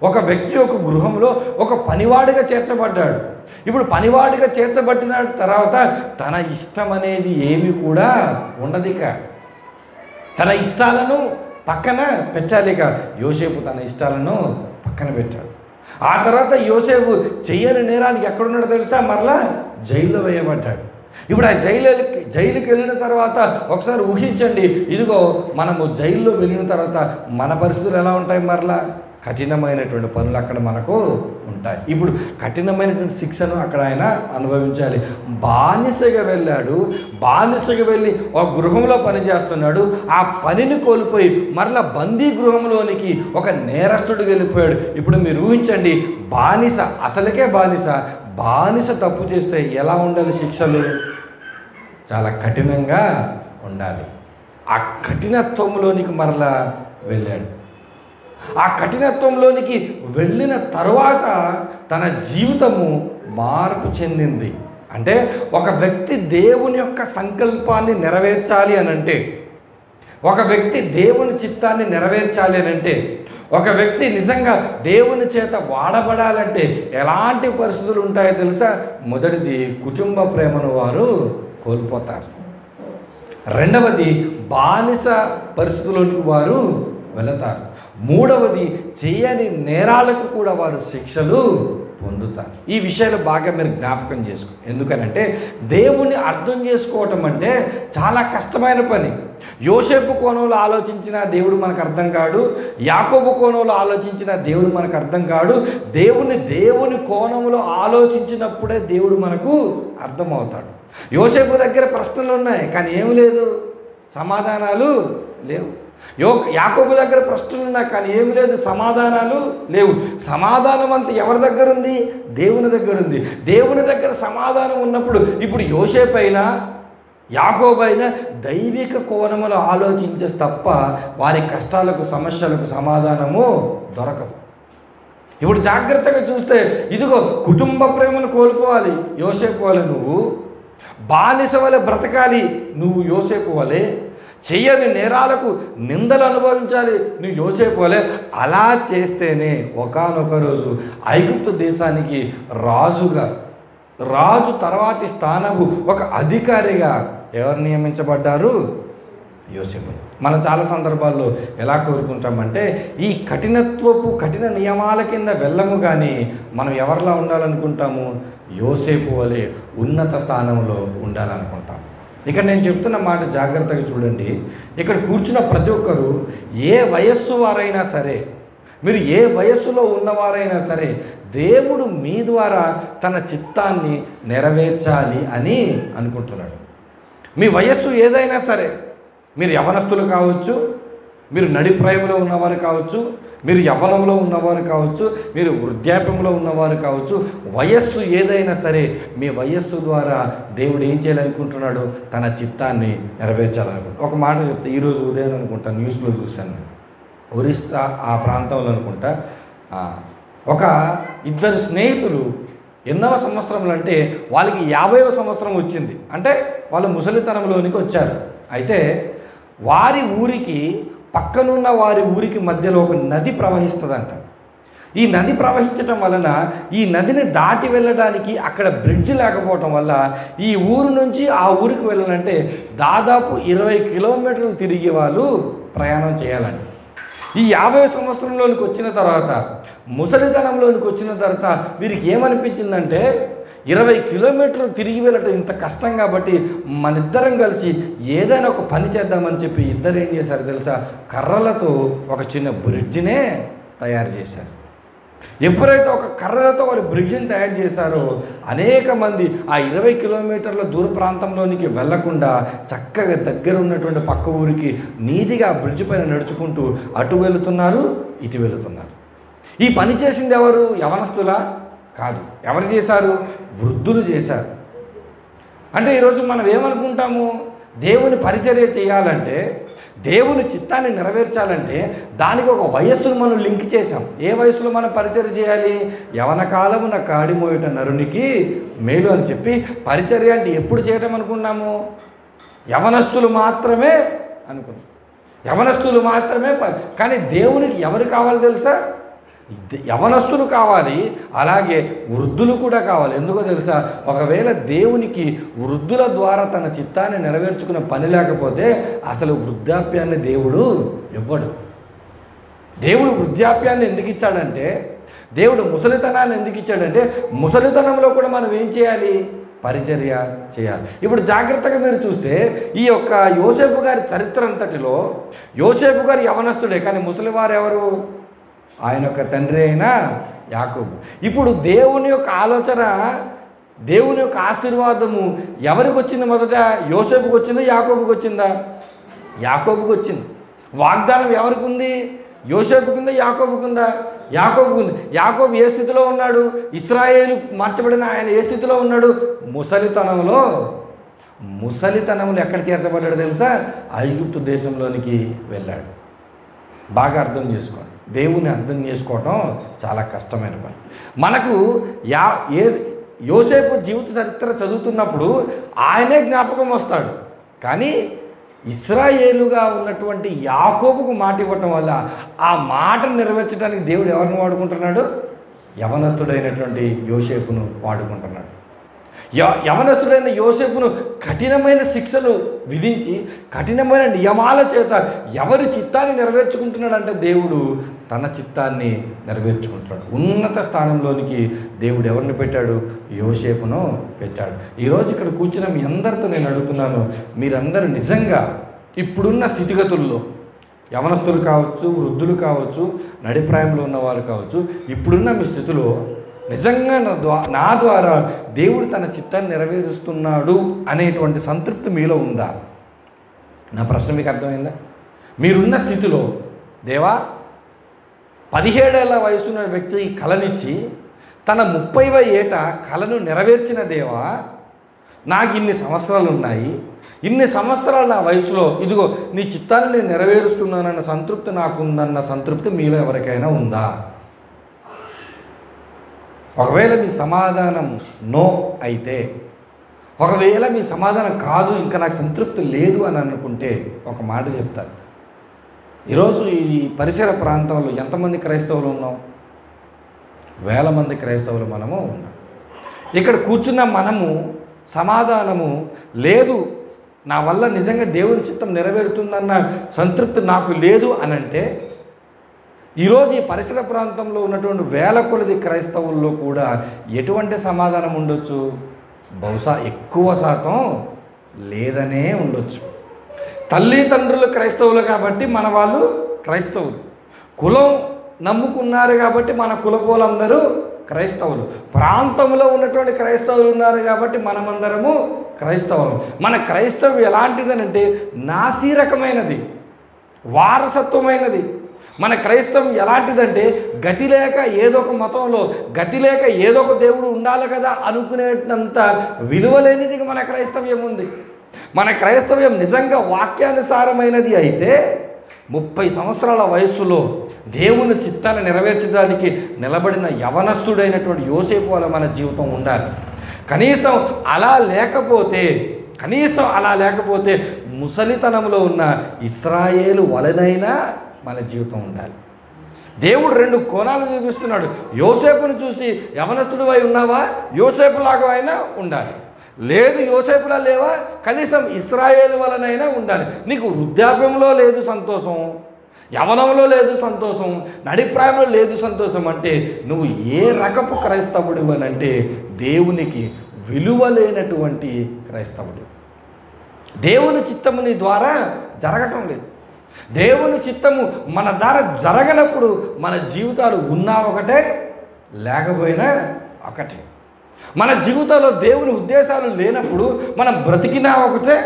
ఒక వ్యక్తి ఒక గృహంలో ఒక పనివాడిగా చేర్చబడ్డాడు. ఇప్పుడు పనివాడిగా చేర్చబడిన తర్వాత తన ఇష్టం అనేది ఏమీ కూడా ఉండదిక. తన ఇష్టాలను పక్కన పెట్టాలిక. యోసేపు తన ఇష్టాలను పక్కన పెట్టాడు. ఆ తర్వాత యోసేపు చెయ్యని నేరానికి ఎక్కడున్నాడో తెలుసా? మరలా జైల్లో వేయబడ్డాడు. ఇప్పుడు ఆ జైలుకి వెళ్ళిన తర్వాత ఒకసారి ఊహించండి, ఇదిగో మనము జైల్లో వెళ్ళిన తర్వాత మన పరిస్థితులు ఎలా ఉంటాయి? మరలా కఠినమైనటువంటి పనులు అక్కడ మనకు ఉంటాయి. ఇప్పుడు కఠినమైనటువంటి శిక్షను అక్కడ ఆయన అనుభవించాలి. బానిసగా వెళ్ళాడు, బానిసగా వెళ్ళి ఒక గృహంలో పనిచేస్తున్నాడు. ఆ పనిని కోల్పోయి మరలా బందీ గృహంలోనికి ఒక నేరస్తుడు వెళ్ళిపోయాడు. ఇప్పుడు మీరు ఊహించండి, బానిస, అసలుకే బానిస తప్పు చేస్తే ఎలా ఉండాలి శిక్షలు? చాలా కఠినంగా ఉండాలి. ఆ కఠినత్వంలోనికి మరలా వెళ్ళాడు. ఆ కఠినత్వంలోనికి వెళ్ళిన తరువాత తన జీవితము మార్పు చెందింది. అంటే ఒక వ్యక్తి దేవుని యొక్క సంకల్పాన్ని నెరవేర్చాలి అనంటే, ఒక వ్యక్తి దేవుని చిత్తాన్ని నెరవేర్చాలి అనంటే, ఒక వ్యక్తి నిజంగా దేవుని చేత వాడబడాలంటే ఎలాంటి పరిస్థితులు ఉంటాయో తెలుసా? మొదటిది, కుటుంబ ప్రేమను వారు కోల్పోతారు. రెండవది, బానిస పరిస్థితుల్లోనికి వారు వెళతారు. మూడవది, చేయని నేరాలకు కూడా వారు శిక్షలు పొందుతారు. ఈ విషయాలు బాగా మీరు జ్ఞాపకం చేసుకో. ఎందుకనంటే దేవుణ్ణి అర్థం చేసుకోవటం అంటే చాలా కష్టమైన పని. యోసేపు కోణంలో ఆలోచించిన దేవుడు మనకు అర్థం కాడు, యాకోబు కోణంలో ఆలోచించిన దేవుడు మనకు అర్థం కాడు. దేవుని కోణంలో ఆలోచించినప్పుడే దేవుడు మనకు అర్థమవుతాడు. యోసేపు దగ్గర ప్రశ్నలు ఉన్నాయి, కానీ ఏమి లేదు, సమాధానాలు లేవు. యాకోబు దగ్గర ప్రశ్నలు ఉన్నాయి, కానీ ఏమి లేదు, సమాధానాలు లేవు. సమాధానం అంతా ఎవరి దగ్గర ఉంది? దేవుని దగ్గర ఉంది. దేవుని దగ్గర సమాధానం ఉన్నప్పుడు ఇప్పుడు యోసేపు అయినా యాకోబు అయినా దైవిక కోణములో ఆలోచించే తప్ప వారి కష్టాలకు, సమస్యలకు సమాధానము దొరకదు. ఇప్పుడు జాగ్రత్తగా చూస్తే ఇదిగో కుటుంబ ప్రేమను కోల్పోవాలి యోసేపు వలె, నువ్వు బానిస వలె బ్రతకాలి నువ్వు యోసేపు వలె, చెయ్యని నేరాలకు నిందలు అనుభవించాలి నువ్వు యోసేపు వలె. అలా చేస్తేనే ఒకానొక రోజు ఐగుప్తు దేశానికి రాజు తర్వాతి స్థానము ఒక అధికారిగా ఎవరు నియమించబడ్డారు? యోసేపు. మనం చాలా సందర్భాల్లో ఎలా కోరుకుంటామంటే ఈ కఠిన నియమాల కింద వెళ్ళము, కానీ మనం ఎవరిలా ఉండాలనుకుంటాము? యోసేపు వలె ఉన్నత స్థానంలో ఉండాలనుకుంటాం. ఇక్కడ నేను చెప్తున్న మాట జాగ్రత్తగా చూడండి. ఇక్కడ కూర్చున్న ప్రతి ఒక్కరూ ఏ వయస్సు వారైనా సరే, మీరు ఏ వయస్సులో ఉన్నవారైనా సరే, దేవుడు మీ ద్వారా తన చిత్తాన్ని నెరవేర్చాలి అని అనుకుంటున్నాడు. మీ వయస్సు ఏదైనా సరే, మీరు యవనస్తులు కావచ్చు, మీరు నడిప్రాయంలో ఉన్నవారు కావచ్చు, మీరు యవ్వనంలో ఉన్నవారు కావచ్చు, మీరు వృద్ధాప్యంలో ఉన్నవారు కావచ్చు, వయస్సు ఏదైనా సరే మీ వయస్సు ద్వారా దేవుడు ఏం చేయాలనుకుంటున్నాడు? తన చిత్తాన్ని నెరవేర్చాలనుకుంటున్నాడు. ఒక మాట చెప్తే, ఈరోజు ఉదయం అనుకుంటా న్యూస్లో చూశాను, ఒరిస్సా ఆ ప్రాంతంలో అనుకుంటా ఒక ఇద్దరు స్నేహితులు ఎన్నవ సంవత్సరంలో అంటే వాళ్ళకి 50వ సంవత్సరం వచ్చింది, అంటే వాళ్ళు ముసలితనంలోనికి వచ్చారు. అయితే వారి ఊరికి పక్కనున్న వారి ఊరికి మధ్యలో ఒక నది ప్రవహిస్తుందంట. ఈ నది ప్రవహించటం వలన ఈ నదిని దాటి వెళ్ళడానికి అక్కడ బ్రిడ్జ్ లేకపోవటం వల్ల ఈ ఊరు నుంచి ఆ ఊరికి వెళ్ళాలంటే దాదాపు 20 కిలోమీటర్లు తిరిగి వాళ్ళు ప్రయాణం చేయాలండి. ఈ 50 సంవత్సరంలోనికి వచ్చిన తర్వాత, ముసలితనంలోనికి వచ్చిన తర్వాత వీరికి ఏమనిపించిందంటే 20 కిలోమీటర్లు తిరిగి వెళ్ళటం ఇంత కష్టం కాబట్టి మనిద్దరం కలిసి ఏదైనా ఒక పని చేద్దామని చెప్పి ఇద్దరు ఏం చేశారు తెలుసా? కర్రలతో ఒక చిన్న బ్రిడ్జినే తయారు చేశారు. ఎప్పుడైతే ఒక కర్రలతో వారి బ్రిడ్జిని తయారు చేశారో అనేక మంది ఆ 20 కిలోమీటర్ల దూర ప్రాంతంలోనికి వెళ్లకుండా చక్కగా దగ్గర ఉన్నటువంటి పక్క ఊరికి నీటిగా ఆ బ్రిడ్జి పైన నడుచుకుంటూ అటు వెళుతున్నారు, ఇటు వెళుతున్నారు. ఈ పని చేసింది ఎవరు? యవనస్తులా? కాదు. ఎవరు చేశారు? వృద్ధులు చేశారు. అంటే ఈరోజు మనం ఏమనుకుంటాము? దేవుని పరిచర్య చేయాలంటే, దేవుని చిత్తాన్ని నెరవేర్చాలంటే దానికి ఒక వయస్సును మనం లింక్ చేసాం. ఏ వయస్సులో మనం పరిచర్య చేయాలి? యవన కాలమున కాడిమోయట నరునికి మేలు అని చెప్పి పరిచర్య అంటే ఎప్పుడు చేయటం అనుకున్నాము? యవనస్తులు మాత్రమే అనుకున్నాం. యవనస్తులు మాత్రమే కానీ దేవునికి ఎవరు కావాలి తెలుసా? యవనస్తులు కావాలి, అలాగే వృద్ధులు కూడా కావాలి. ఎందుకో తెలుసా? ఒకవేళ దేవునికి వృద్ధుల ద్వారా తన చిత్తాన్ని నెరవేర్చుకునే పని లేకపోతే అసలు వృద్ధాప్యాన్ని దేవుడు ఇవ్వడు. దేవుడు వృద్ధాప్యాన్ని ఎందుకు ఇచ్చాడంటే, దేవుడు ముసలితనాన్ని ఎందుకు ఇచ్చాడంటే, ముసలితనంలో కూడా మనం ఏం చేయాలి? పరిచర్య చేయాలి. ఇప్పుడు జాగ్రత్తగా మీరు చూస్తే ఈ యొక్క యోసేపు గారి చరిత్ర అంతటిలో యోసేపు గారు యవనస్తుడే, కానీ ముసలివారు ఎవరు? ఆయన యొక్క తండ్రి అయిన యాకోబు. ఇప్పుడు దేవుని యొక్క ఆలోచన, దేవుని యొక్క ఆశీర్వాదము ఎవరికి వచ్చింది? మొదట యోసేపుకి వచ్చిందా, యాకోబుకి వచ్చిందా? యాకోబుకి వచ్చింది. వాగ్దానం ఎవరికి ఉంది? యోసేపుకి ఉందా, యాకోబుకి ఉందా? యాకోబుకి ఉంది. యాకోబు ఏ స్థితిలో ఉన్నాడు? ఇశ్రాయేలు మార్చబడిన ఆయన ఏ స్థితిలో ఉన్నాడు? ముసలితనంలో ఎక్కడ చేర్చబడ్డాడు తెలుసా? ఐగుప్తు దేశంలోనికి వెళ్ళాడు. బాగా అర్థం చేసుకోండి. దేవుని అర్థం చేసుకోవటం చాలా కష్టమైన పని. మనకు యోసేపు జీవిత చరిత్ర చదువుతున్నప్పుడు ఆయనే జ్ఞాపకం వస్తాడు. కానీ ఇశ్రాయేలుగా ఉన్నటువంటి యాకోబుకు మాట ఇవ్వటం వల్ల ఆ మాటను నెరవేర్చడానికి దేవుడు ఎవరిని వాడుకుంటున్నాడు? యవనస్తుడైనటువంటి యోసేపును వాడుకుంటున్నాడు. యవనస్తుడైన యోసేపును కఠినమైన శిక్షలు విధించి కఠినమైన నియమాల చేత ఎవరి చిత్తాన్ని నెరవేర్చుకుంటున్నాడంటే దేవుడు తన చిత్తాన్ని నెరవేర్చుకుంటున్నాడు. ఉన్నత స్థానంలోనికి దేవుడు ఎవరిని పెట్టాడు? యోసేపును పెట్టాడు. ఈరోజు ఇక్కడ కూర్చున్న మీ అందరితో నేను అడుగుతున్నాను, మీరందరూ నిజంగా ఇప్పుడున్న స్థితిగతుల్లో, యవనస్తులు కావచ్చు, వృద్ధులు కావచ్చు, నడిప్రాయంలో ఉన్నవారు కావచ్చు, ఇప్పుడున్న మీ స్థితిలో నిజంగా నా ద్వారా దేవుడు తన చిత్తాన్ని నెరవేరుస్తున్నాడు అనేటువంటి సంతృప్తి మీలో ఉందా? నా ప్రశ్న మీకు అర్థమైందా? మీరున్న స్థితిలో దేవా 17 ఏళ్ల వయసున్న వ్యక్తి కలనిచ్చి తన 30వ ఏట కలను నెరవేర్చిన దేవా, నాకు ఇన్ని సంవత్సరాలు ఉన్నాయి, ఇన్ని సంవత్సరాలు నా వయసులో ఇదిగో నీ చిత్తాన్ని నేను నెరవేరుస్తున్నానన్న సంతృప్తి నాకుందన్న సంతృప్తి మీలో ఎవరికైనా ఉందా? ఒకవేళ మీ సమాధానం నో అయితే, ఒకవేళ మీ సమాధానం కాదు, ఇంకా నాకు సంతృప్తి లేదు అని అనుకుంటే ఒక మాట చెప్తాను. ఈరోజు ఈ పరిసర ప్రాంతంలో ఎంతమంది క్రైస్తవులు ఉన్నాం? వేల మంది క్రైస్తవులు మనము ఉన్నాం. ఇక్కడ కూర్చున్న మనము సమాధానము లేదు, నా వల్ల నిజంగా దేవుని చిత్తం నెరవేరుతుందన్న సంతృప్తి నాకు లేదు అని అంటే, ఈరోజు ఈ పరిసర ప్రాంతంలో ఉన్నటువంటి వేల కొలది క్రైస్తవుల్లో కూడా ఎటువంటి సమాధానం ఉండొచ్చు? బహుశా ఎక్కువ శాతం లేదనే ఉండొచ్చు. తల్లిదండ్రులు క్రైస్తవులు కాబట్టి మన వాళ్ళు క్రైస్తవులు, కులం నమ్ముకున్నారు కాబట్టి మన కులపోలందరూ క్రైస్తవులు, ప్రాంతంలో ఉన్నటువంటి క్రైస్తవులు ఉన్నారు కాబట్టి మనమందరము క్రైస్తవులు. మన క్రైస్తవం ఎలాంటిదనంటే నాసిరకమైనది, వారసత్వమైనది. మన క్రైస్తవం ఎలాంటిదంటే గతి లేక ఏదో ఒక మతంలో, గతి లేక ఏదో ఒక దేవుడు ఉండాలి కదా అనుకునేటంత విలువలేనిది మన క్రైస్తవ్యం ఉంది. మన క్రైస్తవ్యం నిజంగా వాక్యానుసారమైనది అయితే 30 సంవత్సరాల వయస్సులో దేవుని చిత్తాన్ని నెరవేర్చడానికి నిలబడిన యవనస్తుడైనటువంటి యోసేపు వల్ల మన జీవితం ఉండాలి. కనీసం అలా లేకపోతే ముసలితనంలో ఉన్న ఇశ్రాయేలు వలనైనా మన జీవితం ఉండాలి. దేవుడు 2 కోణాలు చూపిస్తున్నాడు. యోసేపును చూసి యవనస్తుడు అయి ఉన్నావా, యోసేపులాగా అయినా ఉండాలి. లేదు యోసేపులా లేవా, కనీసం ఇశ్రాయేలు వలనైనా ఉండాలి. నీకు వృద్ధాప్యంలో లేదు సంతోషం, యవనంలో లేదు సంతోషం, నడిప్రాయంలో లేదు సంతోషం అంటే నువ్వు ఏ రకపు క్రైస్తవుడు అని అంటే దేవునికి విలువ లేనటువంటి క్రైస్తవుడు. దేవుని చిత్తము నీ ద్వారా జరగటం లేదు. దేవుని చిత్తము మన ద్వారా జరగనప్పుడు మన జీవితాలు ఉన్నా ఒకటే, లేకపోయినా ఒకటే. మన జీవితంలో దేవుని ఉద్దేశాలు లేనప్పుడు మనం బ్రతికినా ఒకటే,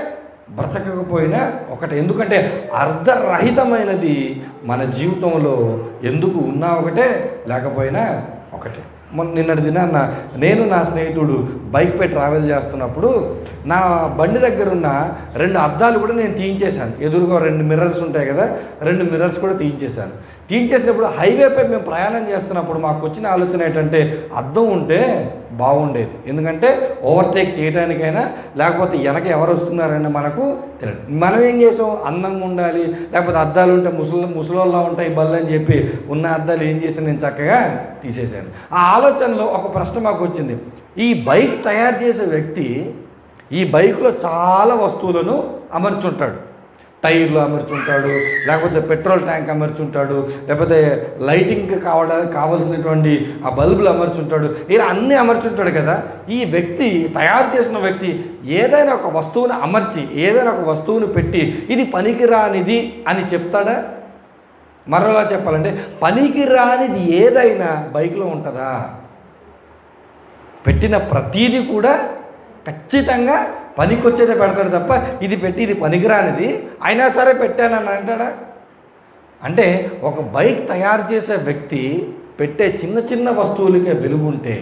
బ్రతకకపోయినా ఒకటే. ఎందుకంటే అర్ధరహితమైనది మన జీవితంలో ఎందుకు ఉన్నా ఒకటే, లేకపోయినా ఒకటే. నిన్నటి దినాన్న నేను నా స్నేహితుడు బైక్ పై ట్రావెల్ చేస్తున్నప్పుడు నా బండి దగ్గర ఉన్న 2 అద్దాలు కూడా నేను తీయించేశాను. ఎదురుగా 2 మిర్రర్స్ ఉంటాయి కదా, 2 మిర్రర్స్ కూడా తీయించేశాను. తీయించేసినప్పుడు హైవేపై మేము ప్రయాణం చేస్తున్నప్పుడు మాకు వచ్చిన ఆలోచన ఏంటంటే అద్దం ఉంటే బాగుండేది. ఎందుకంటే ఓవర్టేక్ చేయడానికైనా లేకపోతే వెనక ఎవరు వస్తున్నారైనా మనకు తెలియదు. మనం ఏం చేసాం, అందంగా ఉండాలి, లేకపోతే అద్దాలు ఉంటే ముసలోళ్ళ ఉంటాయి బళ్ళు అని చెప్పి ఉన్న అద్దాలు ఏం చేసి నేను చక్కగా తీసేశాను. ఆ ఆలోచనలో ఒక ప్రశ్న మాకు వచ్చింది. ఈ బైక్ తయారు చేసే వ్యక్తి ఈ బైక్లో చాలా వస్తువులను అమర్చుంటాడు. టైర్లు అమర్చుంటాడు, లేకపోతే పెట్రోల్ ట్యాంక్ అమర్చుంటాడు, లేకపోతే లైటింగ్కి కావాల్సినటువంటి ఆ బల్బులు అమర్చుంటాడు. ఇలా అన్నీ అమర్చుంటాడు కదా. ఈ వ్యక్తి, తయారు చేసిన వ్యక్తి ఏదైనా ఒక వస్తువుని అమర్చి, ఏదైనా ఒక వస్తువుని పెట్టి ఇది పనికిరానిది అని చెప్తాడా? మరోలా చెప్పాలంటే పనికి రానిది ఏదైనా బైక్లో ఉంటుందా? పెట్టిన ప్రతీది కూడా ఖచ్చితంగా పనికొచ్చేదే పెడతాడు తప్ప ఇది పెట్టి ఇది పనికిరానిది అయినా సరే పెట్టానని అంటాడా? అంటే ఒక బైక్ తయారు చేసే వ్యక్తి పెట్టే చిన్న చిన్న వస్తువులకే వెలుగు ఉంటే,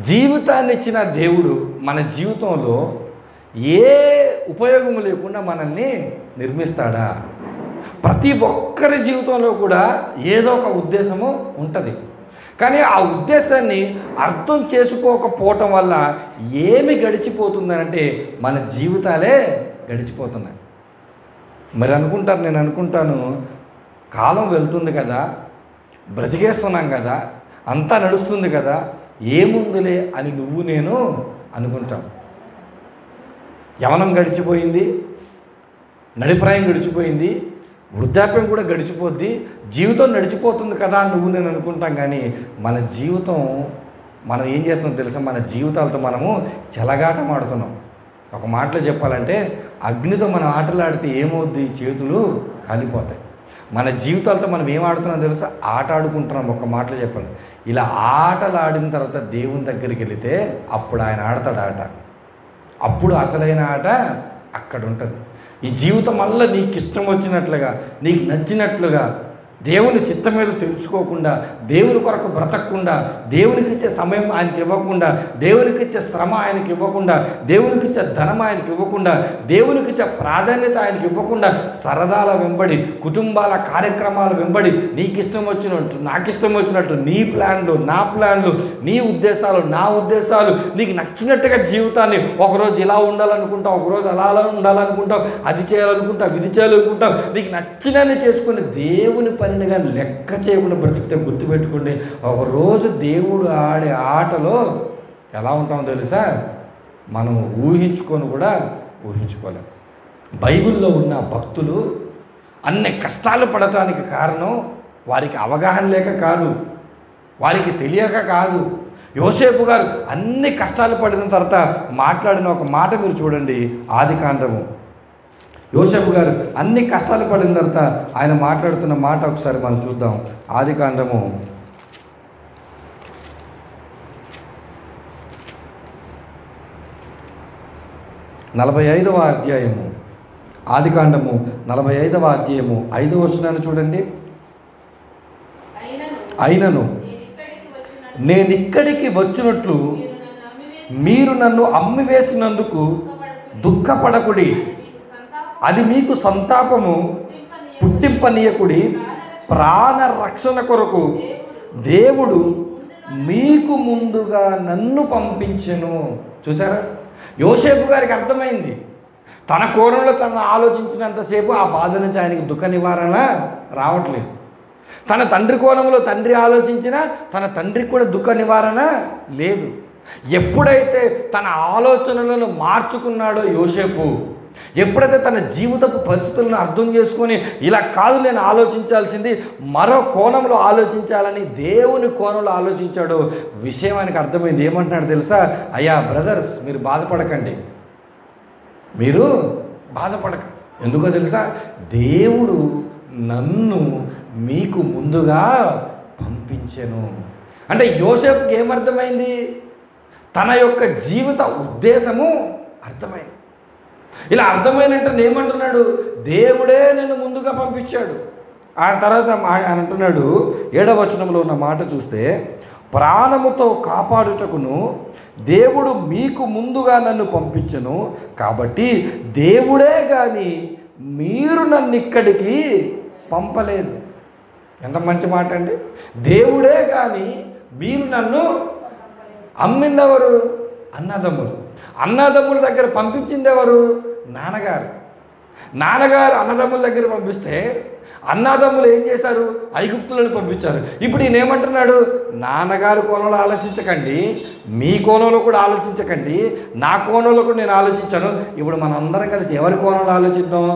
జీవితాన్ని ఇచ్చిన దేవుడు మన జీవితంలో ఏ ఉపయోగం లేకుండా మనల్ని నిర్మిస్తాడా? ప్రతి ఒక్కరి జీవితంలో కూడా ఏదో ఒక ఉద్దేశము ఉంటుంది. కానీ ఆ ఉద్దేశాన్ని అర్థం చేసుకోకపోవటం వల్ల ఏమి గడిచిపోతుందనంటే మన జీవితాలే గడిచిపోతున్నాయి. మరి అనుకుంటారు, నేను అనుకుంటాను కాలం వెళ్తుంది కదా, బ్రతికేస్తున్నాం కదా, అంతా నడుస్తుంది కదా, ఏముందిలే అని నువ్వు నేను అనుకుంటాం. యవనం గడిచిపోయింది, నడిప్రాయం గడిచిపోయింది, వృద్ధాప్యం కూడా గడిచిపోద్ది, జీవితం నడిచిపోతుంది కదా అని నువ్వు నేను అనుకుంటాం. కానీ మన జీవితం మనం ఏం చేస్తున్నాం తెలుసా? మన జీవితాలతో మనము చెలగాటం ఆడుతున్నాం. ఒక మాటలో చెప్పాలంటే అగ్నితో మనం ఆటలాడితే ఏమవుద్ది? చేతులు కాలిపోతాయి. మన జీవితాలతో మనం ఏం ఆడుతున్నాం తెలుసా? ఆట ఆడుకుంటున్నాం. ఒక మాటలో చెప్పాలి, ఇలా ఆటలు ఆడిన తర్వాత దేవుని దగ్గరికి వెళితే అప్పుడు ఆయన ఆడతాడు ఆట. అప్పుడు అసలైన ఆట అక్కడ ఉంటుంది. ఈ జీవితం వల్ల నీకు ఇష్టం వచ్చినట్లుగా, నీకు నచ్చినట్లుగా, దేవుని చిత్తం మీద తెలుసుకోకుండా, దేవుని కొరకు బ్రతకకుండా, దేవునికి ఇచ్చే సమయం ఆయనకి ఇవ్వకుండా, దేవునికి ఇచ్చే శ్రమ ఆయనకి ఇవ్వకుండా, దేవునికి ఇచ్చే ధనం ఆయనకి ఇవ్వకుండా, దేవునికి ఇచ్చే ప్రాధాన్యత ఆయనకి ఇవ్వకుండా, సరదాల వెంబడి, కుటుంబాల కార్యక్రమాల వెంబడి, నీకు ఇష్టం వచ్చినట్టు, నాకు ఇష్టం వచ్చినట్టు, నీ ప్లాన్లు, నా ప్లాన్లు, నీ ఉద్దేశాలు, నా ఉద్దేశాలు, నీకు నచ్చినట్టుగా జీవితాన్ని ఒకరోజు ఇలా ఉండాలనుకుంటావు, ఒకరోజు అలా ఉండాలనుకుంటావు, అది చేయాలనుకుంటావు, ఇది చేయాలనుకుంటావు, నీకు నచ్చినని చేసుకుని దేవుని పనిగా లెక్క చేయకుండా బ్రతికితే గుర్తుపెట్టుకోండి, ఒకరోజు దేవుడు ఆడే ఆటలో ఎలా ఉంటామో తెలుసా? మనం ఊహించుకొని కూడా ఊహించుకోలేం. బైబిల్లో ఉన్న భక్తులు అన్ని కష్టాలు పడటానికి కారణం వారికి అవగాహన లేక కాదు, వారికి తెలియక కాదు. యోసేపు గారు అన్ని కష్టాలు పడిన తర్వాత మాట్లాడిన ఒక మాట మీరు చూడండి, ఆదికాండము. యోసేపు గారు అన్ని కష్టాలు పడిన తర్వాత ఆయన మాట్లాడుతున్న మాట ఒకసారి మనం చూద్దాం. ఆదికాండము 45వ అధ్యాయము. ఆదికాండము 45వ అధ్యాయము 5వ వచనాన్ని చూడండి. అయినను నేనిక్కడికి వచ్చినట్లు మీరు నన్ను అమ్మివేసినందుకు దుఃఖపడకుడి, అది మీకు సంతాపము పుట్టింపనీయకుడి, ప్రాణ రక్షణ కొరకు దేవుడు మీకు ముందుగా నన్ను పంపించెను. చూసారా? యోసేపు గారికి అర్థమైంది, తన కోణంలో తను ఆలోచించినంతసేపు ఆ బాధ నుంచి ఆయనకి దుఃఖ నివారణ రావట్లేదు. తన తండ్రి కోణంలో తండ్రి ఆలోచించినా తన తండ్రికి కూడా దుఃఖ నివారణ లేదు. ఎప్పుడైతే తన ఆలోచనలను మార్చుకున్నాడో యోసేపు, ఎప్పుడైతే తన జీవితపు పరిస్థితులను అర్థం చేసుకొని ఇలా కాదు నేను ఆలోచించాల్సింది, మరో కోణంలో ఆలోచించాలని దేవుని కోణంలో ఆలోచించాడో విషయం ఆయనకు అర్థమైంది. ఏమంటున్నాడు తెలుసా? అయ్యా బ్రదర్స్, మీరు బాధపడకండి, మీరు బాధపడక. ఎందుకో తెలుసా? దేవుడు నన్ను మీకు ముందుగా పంపించెను. అంటే యోసేపుకి ఏమర్థమైంది? తన యొక్క జీవిత ఉద్దేశము అర్థమైంది. ఇలా అర్థమైనట్టు ఏమంటున్నాడు? దేవుడే నన్ను ముందుగా పంపించాడు. ఆ తర్వాత ఆయన అంటున్నాడు 7వ వచనంలో ఉన్న మాట చూస్తే, ప్రాణముతో కాపాడుటకును దేవుడు మీకు ముందుగా నన్ను పంపించెను, కాబట్టి దేవుడే కానీ మీరు నన్ను ఇక్కడికి పంపలేదు. ఎంత మంచి మాట అండి! దేవుడే కానీ మీరు నన్ను అమ్మింది ఎవరు? అన్నదమ్ములు. అన్నదమ్ముల దగ్గర పంపించింది ఎవరు? నాన్నగారు. నాన్నగారు అన్నదమ్ముల దగ్గర పంపిస్తే అన్నదమ్ములు ఏం చేశారు? ఐగుప్తులను పంపించారు. ఇప్పుడు ఈయన ఏమంటున్నాడు? నాన్నగారు కోణంలో ఆలోచించకండి, మీ కోణంలో కూడా ఆలోచించకండి, నా కోణంలో కూడా నేను ఆలోచించాను. ఇప్పుడు మనం అందరం కలిసి ఎవరి కోణంలో ఆలోచిద్దాం?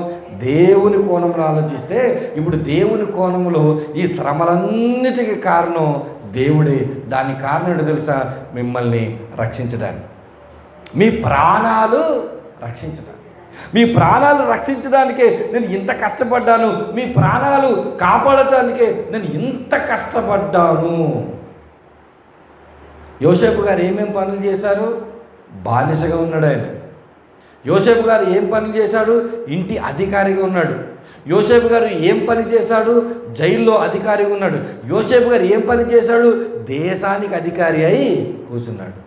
దేవుని కోణంలో ఆలోచిస్తే ఇప్పుడు దేవుని కోణంలో ఈ శ్రమలన్నిటికీ కారణం దేవుడే. దానికి కారణం ఏంటో తెలుసా? మిమ్మల్ని రక్షించడానికి, మీ ప్రాణాలు రక్షించడానికి. మీ ప్రాణాలు రక్షించడానికే నేను ఇంత కష్టపడ్డాను, మీ ప్రాణాలు కాపాడటానికే నేను ఇంత కష్టపడ్డాను. యోసేపు గారు ఏమేం పనులు చేశారు? బానిసగా ఉన్నాడు ఆయన. యోసేపు గారు ఏం పని చేశాడు? ఇంటి అధికారిగా ఉన్నాడు. యోసేపు గారు ఏం పని చేశాడు? జైల్లో అధికారిగా ఉన్నాడు. యోసేపు గారు ఏం పని చేశాడు? దేశానికి అధికారి అయి కూర్చున్నాడు.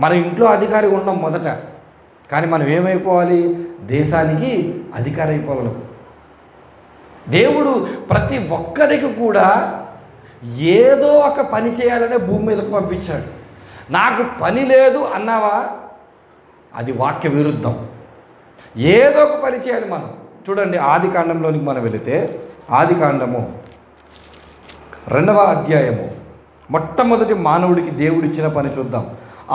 మన ఇంట్లో అధికారిగా ఉన్నాం మొదట, కానీ మనం ఏమైపోవాలి? దేశానికి అధికారి అయిపోవాలి. దేవుడు ప్రతి ఒక్కరికి కూడా ఏదో ఒక పని చేయాలనే భూమి మీదకు పంపించాడు. నాకు పని లేదు అన్నావా, అది వాక్య విరుద్ధం. ఏదో ఒక పని చేయాలి మనం. చూడండి, ఆది కాండంలోనికి మనం వెళితే, ఆది కాండము 2వ అధ్యాయము మొట్టమొదటి మానవుడికి దేవుడిచ్చిన పని చూద్దాం.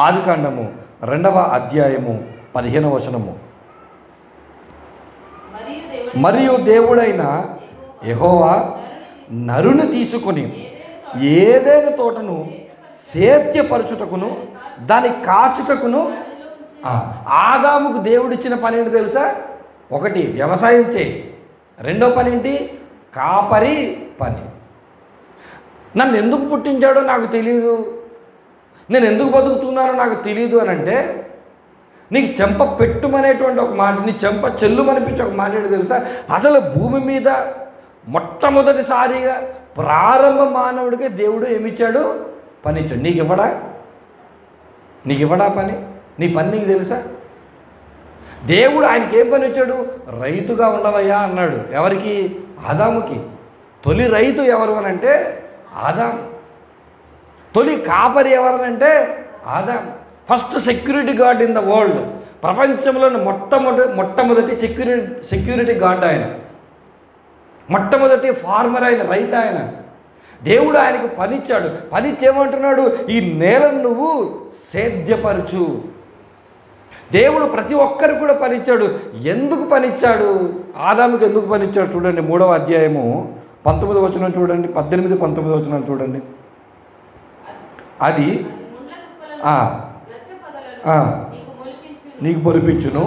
ఆది కాండము 2వ అధ్యాయము 15వ వచనము. మరియు దేవుడైన యెహోవా నరుని తీసుకొని ఏదైనా తోటను సేద్యపరచుటకును దాని కాచుటకును. ఆదాముకు దేవుడిచ్చిన పని ఏంటి తెలుసా? 1 వ్యవసాయం చేయి, 2వ పని ఏంటి? కాపరి పని. నన్ను ఎందుకు పుట్టించాడో నాకు తెలియదు, నేను ఎందుకు బతుకుతున్నానో నాకు తెలియదు అని అంటే, నీకు చెంప పెట్టుమనేటువంటి ఒక మాట, నీ చెంప చెల్లుమనిపించే ఒక మాట ఏంటి తెలుసా? అసలు భూమి మీద మొట్టమొదటిసారిగా ప్రారంభ మానవుడికి దేవుడు ఏమిచ్చాడు? పని ఇచ్చాడు. నీకు ఇవ్వడా పని? నీ పని నీకు తెలుసా? దేవుడు ఆయనకి ఏం పని ఇచ్చాడు? రైతుగా ఉండవయ్యా అన్నాడు. ఎవరికి? ఆదాముకి. తొలి రైతు ఎవరు అని అంటే ఆదాం. తొలి కాపరి ఎవరనంటే Adam. First security guard in the world. ప్రపంచంలోని మొట్టమొదటి సెక్యూరిటీ గార్డ్ ఆయన. మొట్టమొదటి ఫార్మర్ ఆయన, రైతు ఆయన. దేవుడు ఆయనకు పనిచ్చాడు. పనిచ్చి ఏమంటున్నాడు? ఈ నేలను నువ్వు సేద్యపరచు. దేవుడు ప్రతి ఒక్కరికి కూడా పనిచ్చాడు. ఎందుకు పనిచ్చాడు? ఆదాముకి ఎందుకు పనిచ్చాడు? చూడండి, 3వ అధ్యాయము 19వ వచనం చూడండి, 18, 19 వచనాలు చూడండి. అది నీకు మొలిపించును,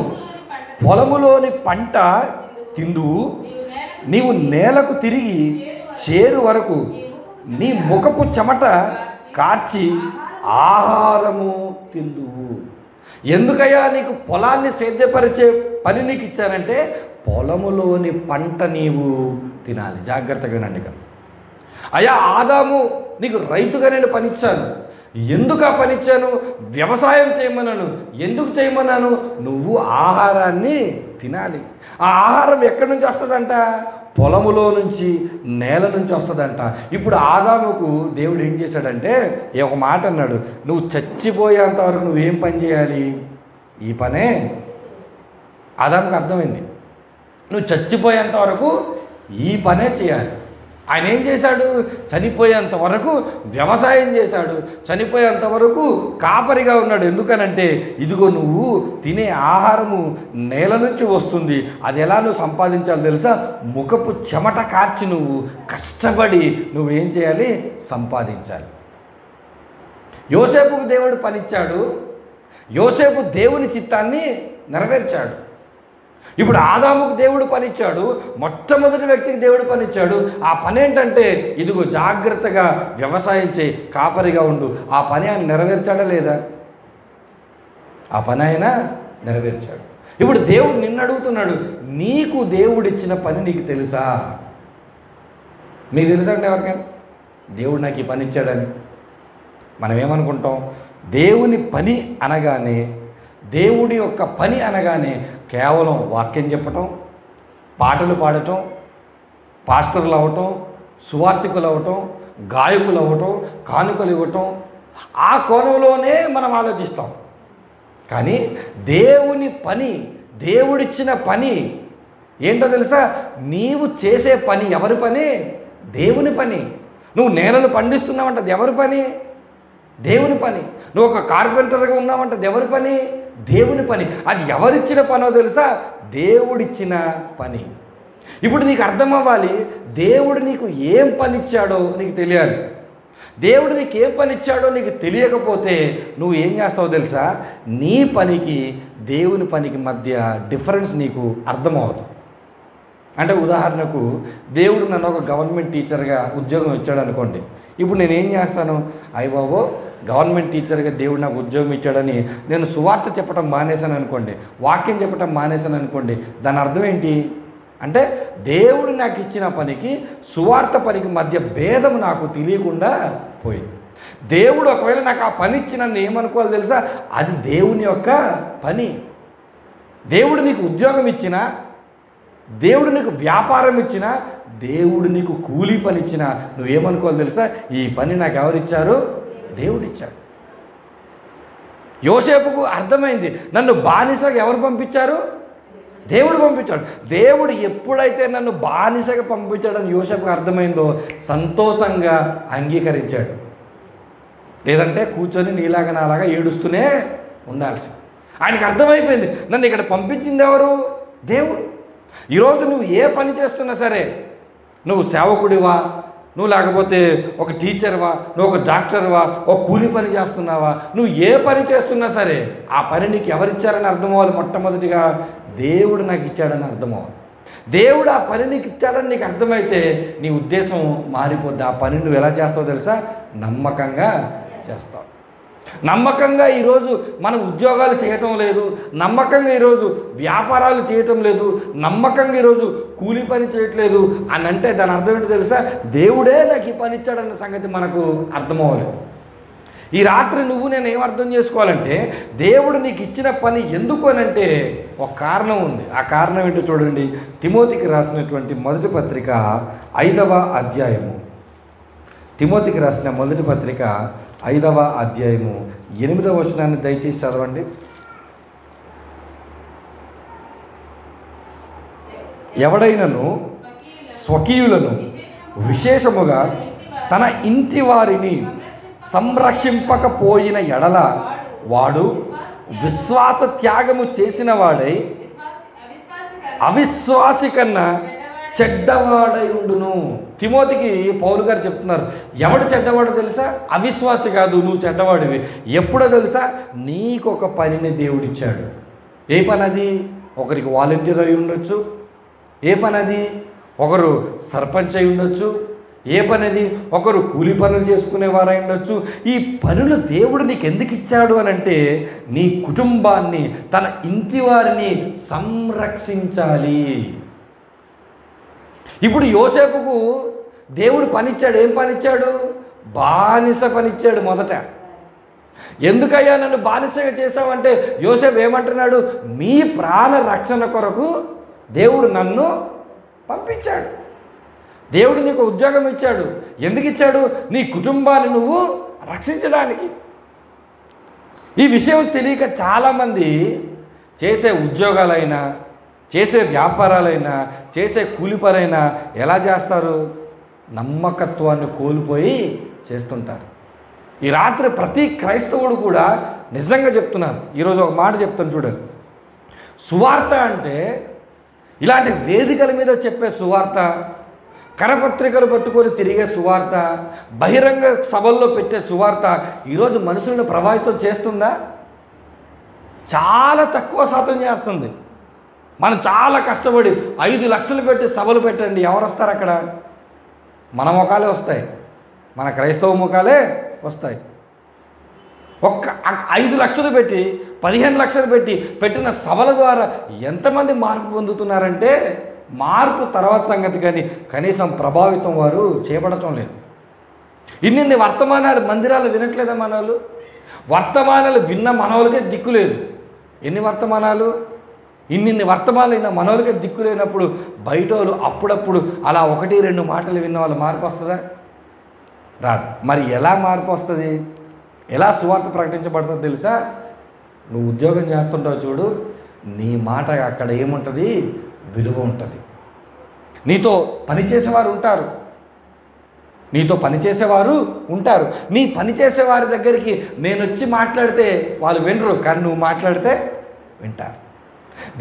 పొలములోని పంట తిందువు, నీవు నేలకు తిరిగి చేరు వరకు నీ ముఖపు చెమట కార్చి ఆహారము తిందువు. ఎందుకయ్యా నీకు పొలాన్ని సేద్యపరిచే పని నీకు ఇచ్చానంటే, పొలములోని పంట నీవు తినాలి. జాగ్రత్తగా వినండి. అయ్యా ఆదాము, నీకు రైతుగా నేను పనిచ్చాను. ఎందుకు ఆ పనిచ్చాను? వ్యవసాయం చేయమన్నాను. ఎందుకు చేయమన్నాను? నువ్వు ఆహారాన్ని తినాలి. ఆ ఆహారం ఎక్కడి నుంచి వస్తుందంట? పొలములో నుంచి, నేల నుంచి వస్తుందంట. ఇప్పుడు ఆదాముకు దేవుడు ఏం చేశాడంటే, ఒక మాట అన్నాడు, నువ్వు చచ్చిపోయేంత వరకు నువ్వేం పని చేయాలి? ఈ పనే. ఆదాముకు అర్థమైంది, నువ్వు చచ్చిపోయేంత వరకు ఈ పనే చేయాలి. ఆయన ఏం చేశాడు? చనిపోయేంత వరకు వ్యవసాయం చేశాడు, చనిపోయేంత వరకు కాపరిగా ఉన్నాడు. ఎందుకనంటే, ఇదిగో నువ్వు తినే ఆహారము నేల నుంచి వస్తుంది. అది ఎలా నువ్వు సంపాదించాలి తెలుసా? ముఖపు చెమట కార్చి నువ్వు కష్టపడి నువ్వేం చేయాలి? సంపాదించాలి. యోసేపుకు దేవుడు పనిచ్చాడు. యోసేపు దేవుని చిత్తాన్ని నెరవేర్చాడు. ఇప్పుడు ఆదాముకు దేవుడు పనిచ్చాడు. మొట్టమొదటి వ్యక్తికి దేవుడు పనిచ్చాడు. ఆ పని ఏంటంటే, ఇదిగో జాగ్రత్తగా వ్యవసాయం చేయి, కాపరిగా ఉండు. ఆ పని ఆయన నెరవేర్చాడా లేదా? ఆ పని ఆయన నెరవేర్చాడు. ఇప్పుడు దేవుడు నిన్ను అడుగుతున్నాడు, నీకు దేవుడిచ్చిన పని నీకు తెలుసా? మీకు తెలుసా అంటే ఎవరికైనా దేవుడు నాకు ఈ పని ఇచ్చాడని? మనం ఏమనుకుంటాం? దేవుని పని అనగానే, దేవుడి యొక్క పని అనగానే కేవలం వాక్యం చెప్పటం, పాటలు పాడటం, పాస్టర్లు అవ్వటం, సువార్థికులు అవ్వటం, గాయకులు అవ్వటం, కానుకలు ఇవ్వటం, ఆ కోణంలోనే మనం ఆలోచిస్తాం. కానీ దేవుని పని, దేవుడిచ్చిన పని ఏంటో తెలుసా? నీవు చేసే పని ఎవరి పని? దేవుని పని. నువ్వు నేలను పండిస్తున్నావంట, అది ఎవరి పని? దేవుని పని. నువ్వు ఒక కార్పెంటర్గా ఉన్నావంట, అది ఎవరి పని? దేవుని పని. అది ఎవరిచ్చిన పనో తెలుసా? దేవుడిచ్చిన పని. ఇప్పుడు నీకు అర్థం అవ్వాలి, దేవుడు నీకు ఏం పని ఇచ్చాడో నీకు తెలియాలి. దేవుడు నీకు ఏం పని ఇచ్చాడో నీకు తెలియకపోతే నువ్వు ఏం చేస్తావో తెలుసా, నీ పనికి దేవుని పనికి మధ్య డిఫరెన్స్ నీకు అర్థమవుతుంది. అంటే ఉదాహరణకు దేవుడు నన్ను ఒక గవర్నమెంట్ టీచర్గా ఉద్యోగం ఇచ్చాడు అనుకోండి. ఇప్పుడు నేను ఏం చేస్తాను, అయ్య బాబో గవర్నమెంట్ టీచర్గా దేవుడు నాకు ఉద్యోగం ఇచ్చాడని నేను సువార్త చెప్పడం మానేశాను అనుకోండి, వాక్యం చెప్పడం మానేశాను అనుకోండి, దాని అర్థం ఏంటి అంటే దేవుడు నాకు ఇచ్చిన పనికి సువార్త పనికి మధ్య భేదం నాకు తెలియకుండా పోయింది. దేవుడు ఒకవేళ నాకు ఆ పని ఇచ్చి నన్ను ఏమనుకోవాలి తెలుసా, అది దేవుని యొక్క పని. దేవుడు నీకు ఉద్యోగం ఇచ్చినా, దేవుడు నీకు వ్యాపారం ఇచ్చినా, దేవుడు నీకు కూలీ పని ఇచ్చినా నువ్వేమనుకోవాలి తెలుసా, ఈ పని నాకు ఎవరిచ్చారు, దేవుడు ఇచ్చాడు. యోసేపుకు అర్థమైంది, నన్ను బానిసగా ఎవరు పంపించారు, దేవుడు పంపించాడు. దేవుడు ఎప్పుడైతే నన్ను బానిసగా పంపించాడని యోసేపుకు అర్థమైందో సంతోషంగా అంగీకరించాడు. లేదంటే కూర్చొని నీలాగా నాలాగా ఏడుస్తూనే ఉండాల్సి. ఆయనకు అర్థమైపోయింది, నన్ను ఇక్కడ పంపించింది ఎవరు, దేవుడు. ఈరోజు నువ్వు ఏ పని చేస్తున్నా సరే, నువ్వు సేవకుడివా, నువ్వు లేకపోతే ఒక టీచర్వా, నువ్వు ఒక డాక్టర్వా, ఒక కూలి పని చేస్తున్నావా, నువ్వు ఏ పని చేస్తున్నా సరే ఆ పని నీకు ఎవరిచ్చారని అర్థమవ్వాలి. మొట్టమొదటిగా దేవుడు నాకు ఇచ్చాడని అర్థమవ్వాలి. దేవుడు ఆ పని నీకు ఇచ్చాడని నీకు అర్థమైతే నీ ఉద్దేశం మారిపోద్ది. ఆ పని నువ్వు ఎలా చేస్తావో తెలుసా, నమ్మకంగా చేస్తావు. నమ్మకంగా ఈరోజు మనం ఉద్యోగాలు చేయటం లేదు, నమ్మకంగా ఈరోజు వ్యాపారాలు చేయటం లేదు, నమ్మకంగా ఈరోజు కూలి పని చేయట్లేదు అని అంటే దాని అర్థం ఏంటో తెలుసా, దేవుడే నాకు ఈ పని ఇచ్చాడన్న సంగతి మనకు అర్థమవ్వలేదు. ఈ రాత్రి నువ్వు నేను ఏం అర్థం చేసుకోవాలంటే, దేవుడు నీకు ఇచ్చిన పని ఎందుకు అని అంటే ఒక కారణం ఉంది. ఆ కారణం ఏంటో చూడండి. తిమోతికి రాసినటువంటి మొదటి పత్రిక 5వ అధ్యాయము, తిమోతికి రాసిన మొదటి పత్రిక 5వ అధ్యాయము 8వ వచనాన్ని దయచేసి చదవండి. ఎవడైనను స్వకీయులను విశేషముగా తన ఇంటి వారిని సంరక్షింపకపోయిన ఎడల వాడు విశ్వాస త్యాగము చేసిన వాడై అవిశ్వాసి కన్నా చెడ్డవాడై ఉండును. తిమోతికి పౌలు గారు చెప్తున్నారు, ఎవడు చెడ్డవాడు తెలుసా, అవిశ్వాసి కాదు, నువ్వు చెడ్డవాడివి. ఎప్పుడో తెలుసా, నీకు ఒక పనిని దేవుడిచ్చాడు. ఏ పని అది? ఒకరికి వాలంటీర్ అయి ఉండొచ్చు, ఏ పని అది? ఒకరు సర్పంచ్ అయి ఉండొచ్చు, ఏ పని అది? ఒకరు కూలి పనులు చేసుకునేవారై ఉండొచ్చు. ఈ పనులు దేవుడు నీకు ఎందుకు ఇచ్చాడు అని అంటే నీ కుటుంబాన్ని, తన ఇంటి వారిని సంరక్షించాలి. ఇప్పుడు యోసేపుకు దేవుడు పనిచ్చాడు. ఏం పనిచ్చాడు? బానిస పనిచ్చాడు. మొదట ఎందుకయ్యా నన్ను బానిసగా చేశావంటే యోసేపు ఏమంటున్నాడు, మీ ప్రాణ రక్షణ కొరకు దేవుడు నన్ను పంపించాడు. దేవుడు నీకు ఉద్యోగం ఇచ్చాడు. ఎందుకు ఇచ్చాడు? నీ కుటుంబాన్ని నువ్వు రక్షించడానికి. ఈ విషయం తెలియక చాలామంది చేసే ఉద్యోగాలైనా, చేసే వ్యాపారాలైనా, చేసే కూలి పనైనా ఎలా చేస్తారు? నమ్మకత్వాన్ని కోల్పోయి చేస్తుంటారు. ఈ రాత్రి ప్రతి క్రైస్తవుడు కూడా నిజంగా చెప్తున్నాను, ఈరోజు ఒక మాట చెప్తాను చూడండి. సువార్త అంటే ఇలాంటి వేదికల మీద చెప్పే సువార్త, కరపత్రికలు పట్టుకొని తిరిగే సువార్త, బహిరంగ సభల్లో పెట్టే సువార్త ఈరోజు మనుషులను ప్రభావితం చేస్తుందా? చాలా తక్కువ శాతం చేస్తుంది. మనం చాలా కష్టపడి 5 లక్షలు పెట్టి సభలు పెట్టండి, ఎవరు వస్తారు అక్కడ? మన ముఖాలే వస్తాయి, మన క్రైస్తవ ముఖాలే వస్తాయి. ఒక్క 5 లక్షలు పెట్టి 15 లక్షలు పెట్టి పెట్టిన సభల ద్వారా ఎంతమంది మార్పు పొందుతున్నారంటే మార్పు తర్వాత సంగతి, కానీ కనీసం ప్రభావితం వారు చేపడటం లేదు. ఇన్ని వర్తమానాలు మందిరాలు వినట్లేదా మనోళ్ళు? వర్తమానాలు విన్న మనోళ్ళకే దిక్కు లేదు. ఎన్ని వర్తమానాలు? ఇన్ని వర్తమానాలు విన్న మనోళ్ళకే దిక్కు లేనప్పుడు బయట వాళ్ళు అప్పుడప్పుడు అలా 1-2 మాటలు విన్న వాళ్ళు మార్పు వస్తుందా? రాదు. మరి ఎలా మార్పు వస్తుంది? ఎలా సువార్త ప్రకటించబడుతుంది తెలుసా? నువ్వు ఉద్యోగం చేస్తుంటావు చూడు, నీ మాట అక్కడ ఏముంటుంది? విలువ ఉంటుంది. నీతో పనిచేసేవారు ఉంటారు, నీతో పనిచేసేవారు ఉంటారు. నీ పనిచేసేవారి దగ్గరికి నేను వచ్చి మాట్లాడితే వాళ్ళు వినరు, కానీ నువ్వు మాట్లాడితే వింటారు.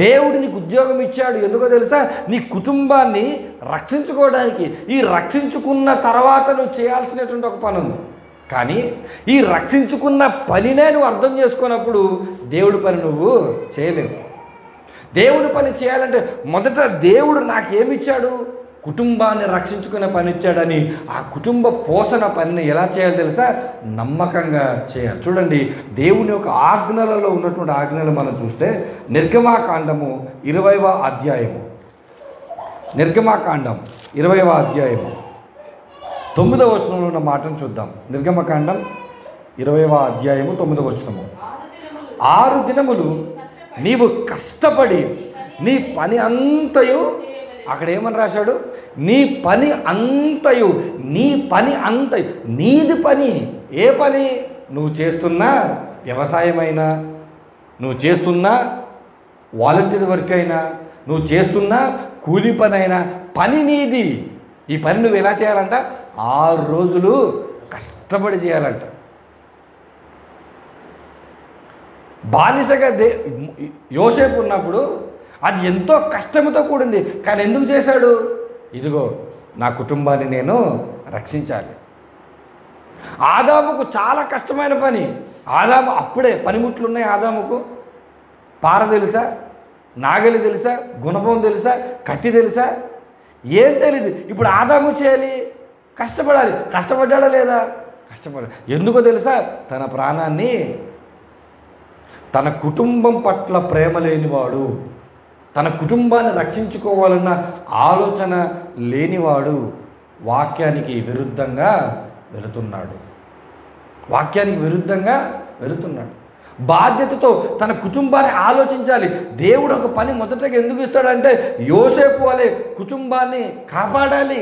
దేవుడు నీకు ఉద్యోగం ఇచ్చాడు ఎందుకో తెలుసా? నీ కుటుంబాన్ని రక్షించుకోవడానికి. ఈ రక్షించుకున్న తర్వాత నువ్వు చేయాల్సినటువంటి ఒక పని ఉంది. కానీ ఈ రక్షించుకున్న పనినే నువ్వు అర్థం చేసుకున్నప్పుడు దేవుడి పని నువ్వు చేయలేవు. దేవుడి పని చేయాలంటే మొదట దేవుడు నాకేమిచ్చాడు? కుటుంబాన్ని రక్షించుకునే పని ఇచ్చాడని ఆ కుటుంబ పోషణ పనిని ఎలా చేయాలో తెలుసా? నమ్మకంగా చేయాలి. చూడండి, దేవుని యొక్క ఆజ్ఞలలో ఉన్నటువంటి ఆజ్ఞలు మనం చూస్తే నిర్గమాకాండము 20వ అధ్యాయము, నిర్గమాకాండం 20వ అధ్యాయము 9వ వచనంలో ఉన్న మాటను చూద్దాం. నిర్గమకాండం 20వ అధ్యాయము 9వ వచనము. 6 దినములు నీవు కష్టపడి నీ పని అంతయు, అక్కడ ఏమని రాశాడు? నీ పని అంతయు, నీ పని అంతయు, నీది పని. ఏ పని? నువ్వు చేస్తున్న వ్యవసాయమైనా, నువ్వు చేస్తున్న వాలంటీర్ వర్క్ అయినా, నువ్వు చేస్తున్న కూలి పని అయినా, పని నీది. ఈ పని నువ్వు ఎలా చేయాలంట? 6 రోజులు కష్టపడి చేయాలంట. బానిసగా యోసేపు ఉన్నప్పుడు అది ఎంతో కష్టంతో కూడింది. కానీ ఎందుకు చేశాడు? ఇదిగో నా కుటుంబాన్ని నేను రక్షించాలి. ఆదాముకు చాలా కష్టమైన పని. ఆదాము అప్పుడే పనిముట్లు ఉన్నాయి. ఆదాముకు పార తెలుసా? నాగలి తెలుసా? గుణపం తెలుసా? కత్తి తెలుసా? ఏం తెలీదు. ఇప్పుడు ఆదాము చేయాలి, కష్టపడాలి. కష్టపడ్డాడా లేదా? కష్టపడాలి. ఎందుకో తెలుసా? తన ప్రాణాన్ని, తన కుటుంబం పట్ల ప్రేమ లేనివాడు, తన కుటుంబాన్ని రక్షించుకోవాలన్న ఆలోచన లేనివాడు వాక్యానికి విరుద్ధంగా వెళుతున్నాడు. వాక్యానికి విరుద్ధంగా వెళుతున్నాడు. బాధ్యతతో తన కుటుంబాన్ని ఆలోచించాలి. దేవుడు ఒక పని మొదటగా ఎందుకు ఇస్తాడంటే యోసేపు వలె కుటుంబాన్ని కాపాడాలి.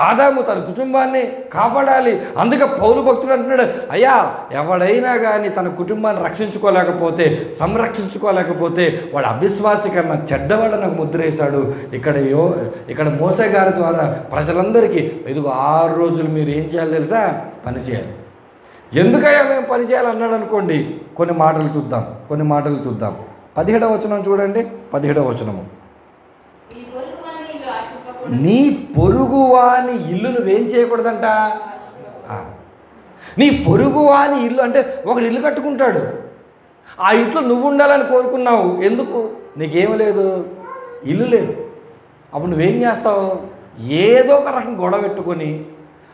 ఆదాము తన కుటుంబాన్ని కాపాడాలి. అందుకే పౌలు భక్తుడు అంటున్నాడు, అయ్యా ఎవడైనా కానీ తన కుటుంబాన్ని రక్షించుకోలేకపోతే, సంరక్షించుకోలేకపోతే వాడు అవిశ్వాసి కన్నా చెడ్డవాడు నాకు ముద్ర వేశాడు. ఇక్కడ మోసే గారి ద్వారా ప్రజలందరికీ ఇదిగో 6 రోజులు మీరు ఏం చేయాలి తెలుసా? పని చేయాలి. ఎందుకయ్యా మేము పని చేయాలన్నాడు అనుకోండి. కొన్ని మాటలు చూద్దాం. 17వ వచనం చూడండి. 17వ వచనము. నీ పొరుగువాని ఇల్లు నువ్వేం చేయకూడదంట? నీ పొరుగువాని ఇల్లు అంటే ఒకడు ఇల్లు కట్టుకుంటాడు, ఆ ఇంట్లో నువ్వు ఉండాలని కోరుకున్నావు. ఎందుకు? నీకేం లేదు, ఇల్లు లేదు. అప్పుడు నువ్వేం చేస్తావు? ఏదో ఒక రకం గొడవ పెట్టుకొని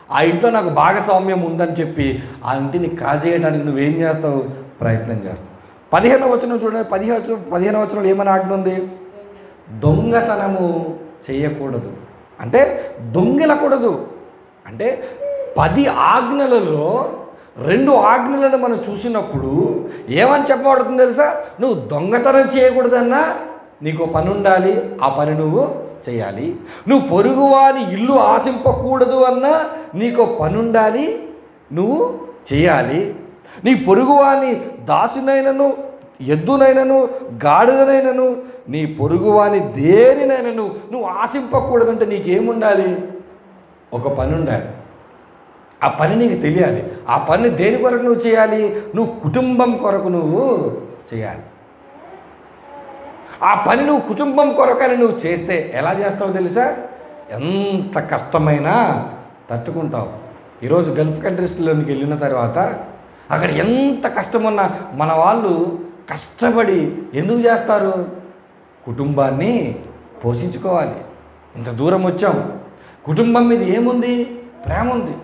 ఆ ఇంట్లో నాకు భాగస్వామ్యం ఉందని చెప్పి ఆ ఇంటిని కాజేయడానికి నువ్వేం చేస్తావు? ప్రయత్నం చేస్తావు. 15వ వచనం చూడండి. 15వ వచనంలో ఏమని ఆజ్ఞ ఉంది? దొంగతనము చేయకూడదు. అంటే దొంగిలకూడదు. అంటే 10 ఆజ్ఞలలో 2 ఆజ్ఞలను మనం చూసినప్పుడు ఏమని చెప్పబడుతుంది తెలుసా? నువ్వు దొంగతనం చేయకూడదన్నా నీకు పని ఉండాలి, ఆ పని నువ్వు చేయాలి. నువ్వు పొరుగువాని ఇల్లు ఆశింపకూడదు అన్నా నీకు పని ఉండాలి, నువ్వు చేయాలి. నీ పొరుగువాని దాసినైనను, ఎద్దునైనను, గాడిదనైనను, నీ పొరుగువాని దేనినైనను నువ్వు ఆశింపకూడదంటే నీకేముండాలి? ఒక పని ఉండాలి. ఆ పని నీకు తెలియాలి. ఆ పని దేని కొరకు నువ్వు చేయాలి? నువ్వు కుటుంబం కొరకు నువ్వు చేయాలి. ఆ పని నువ్వు కుటుంబం కొరకని నువ్వు చేస్తే ఎలా చేస్తావో తెలుసా? ఎంత కష్టమైనా తట్టుకుంటావు. ఈరోజు గల్ఫ్ కంట్రీస్లోకి వెళ్ళిన తర్వాత అక్కడ ఎంత కష్టమున్నా మన వాళ్ళు కష్టపడి ఎందుకు చేస్తారు? కుటుంబాన్ని పోషించుకోవాలి. ఇంత దూరం వచ్చాం, కుటుంబం మీద ఏముంది? ప్రేమ ఉంది.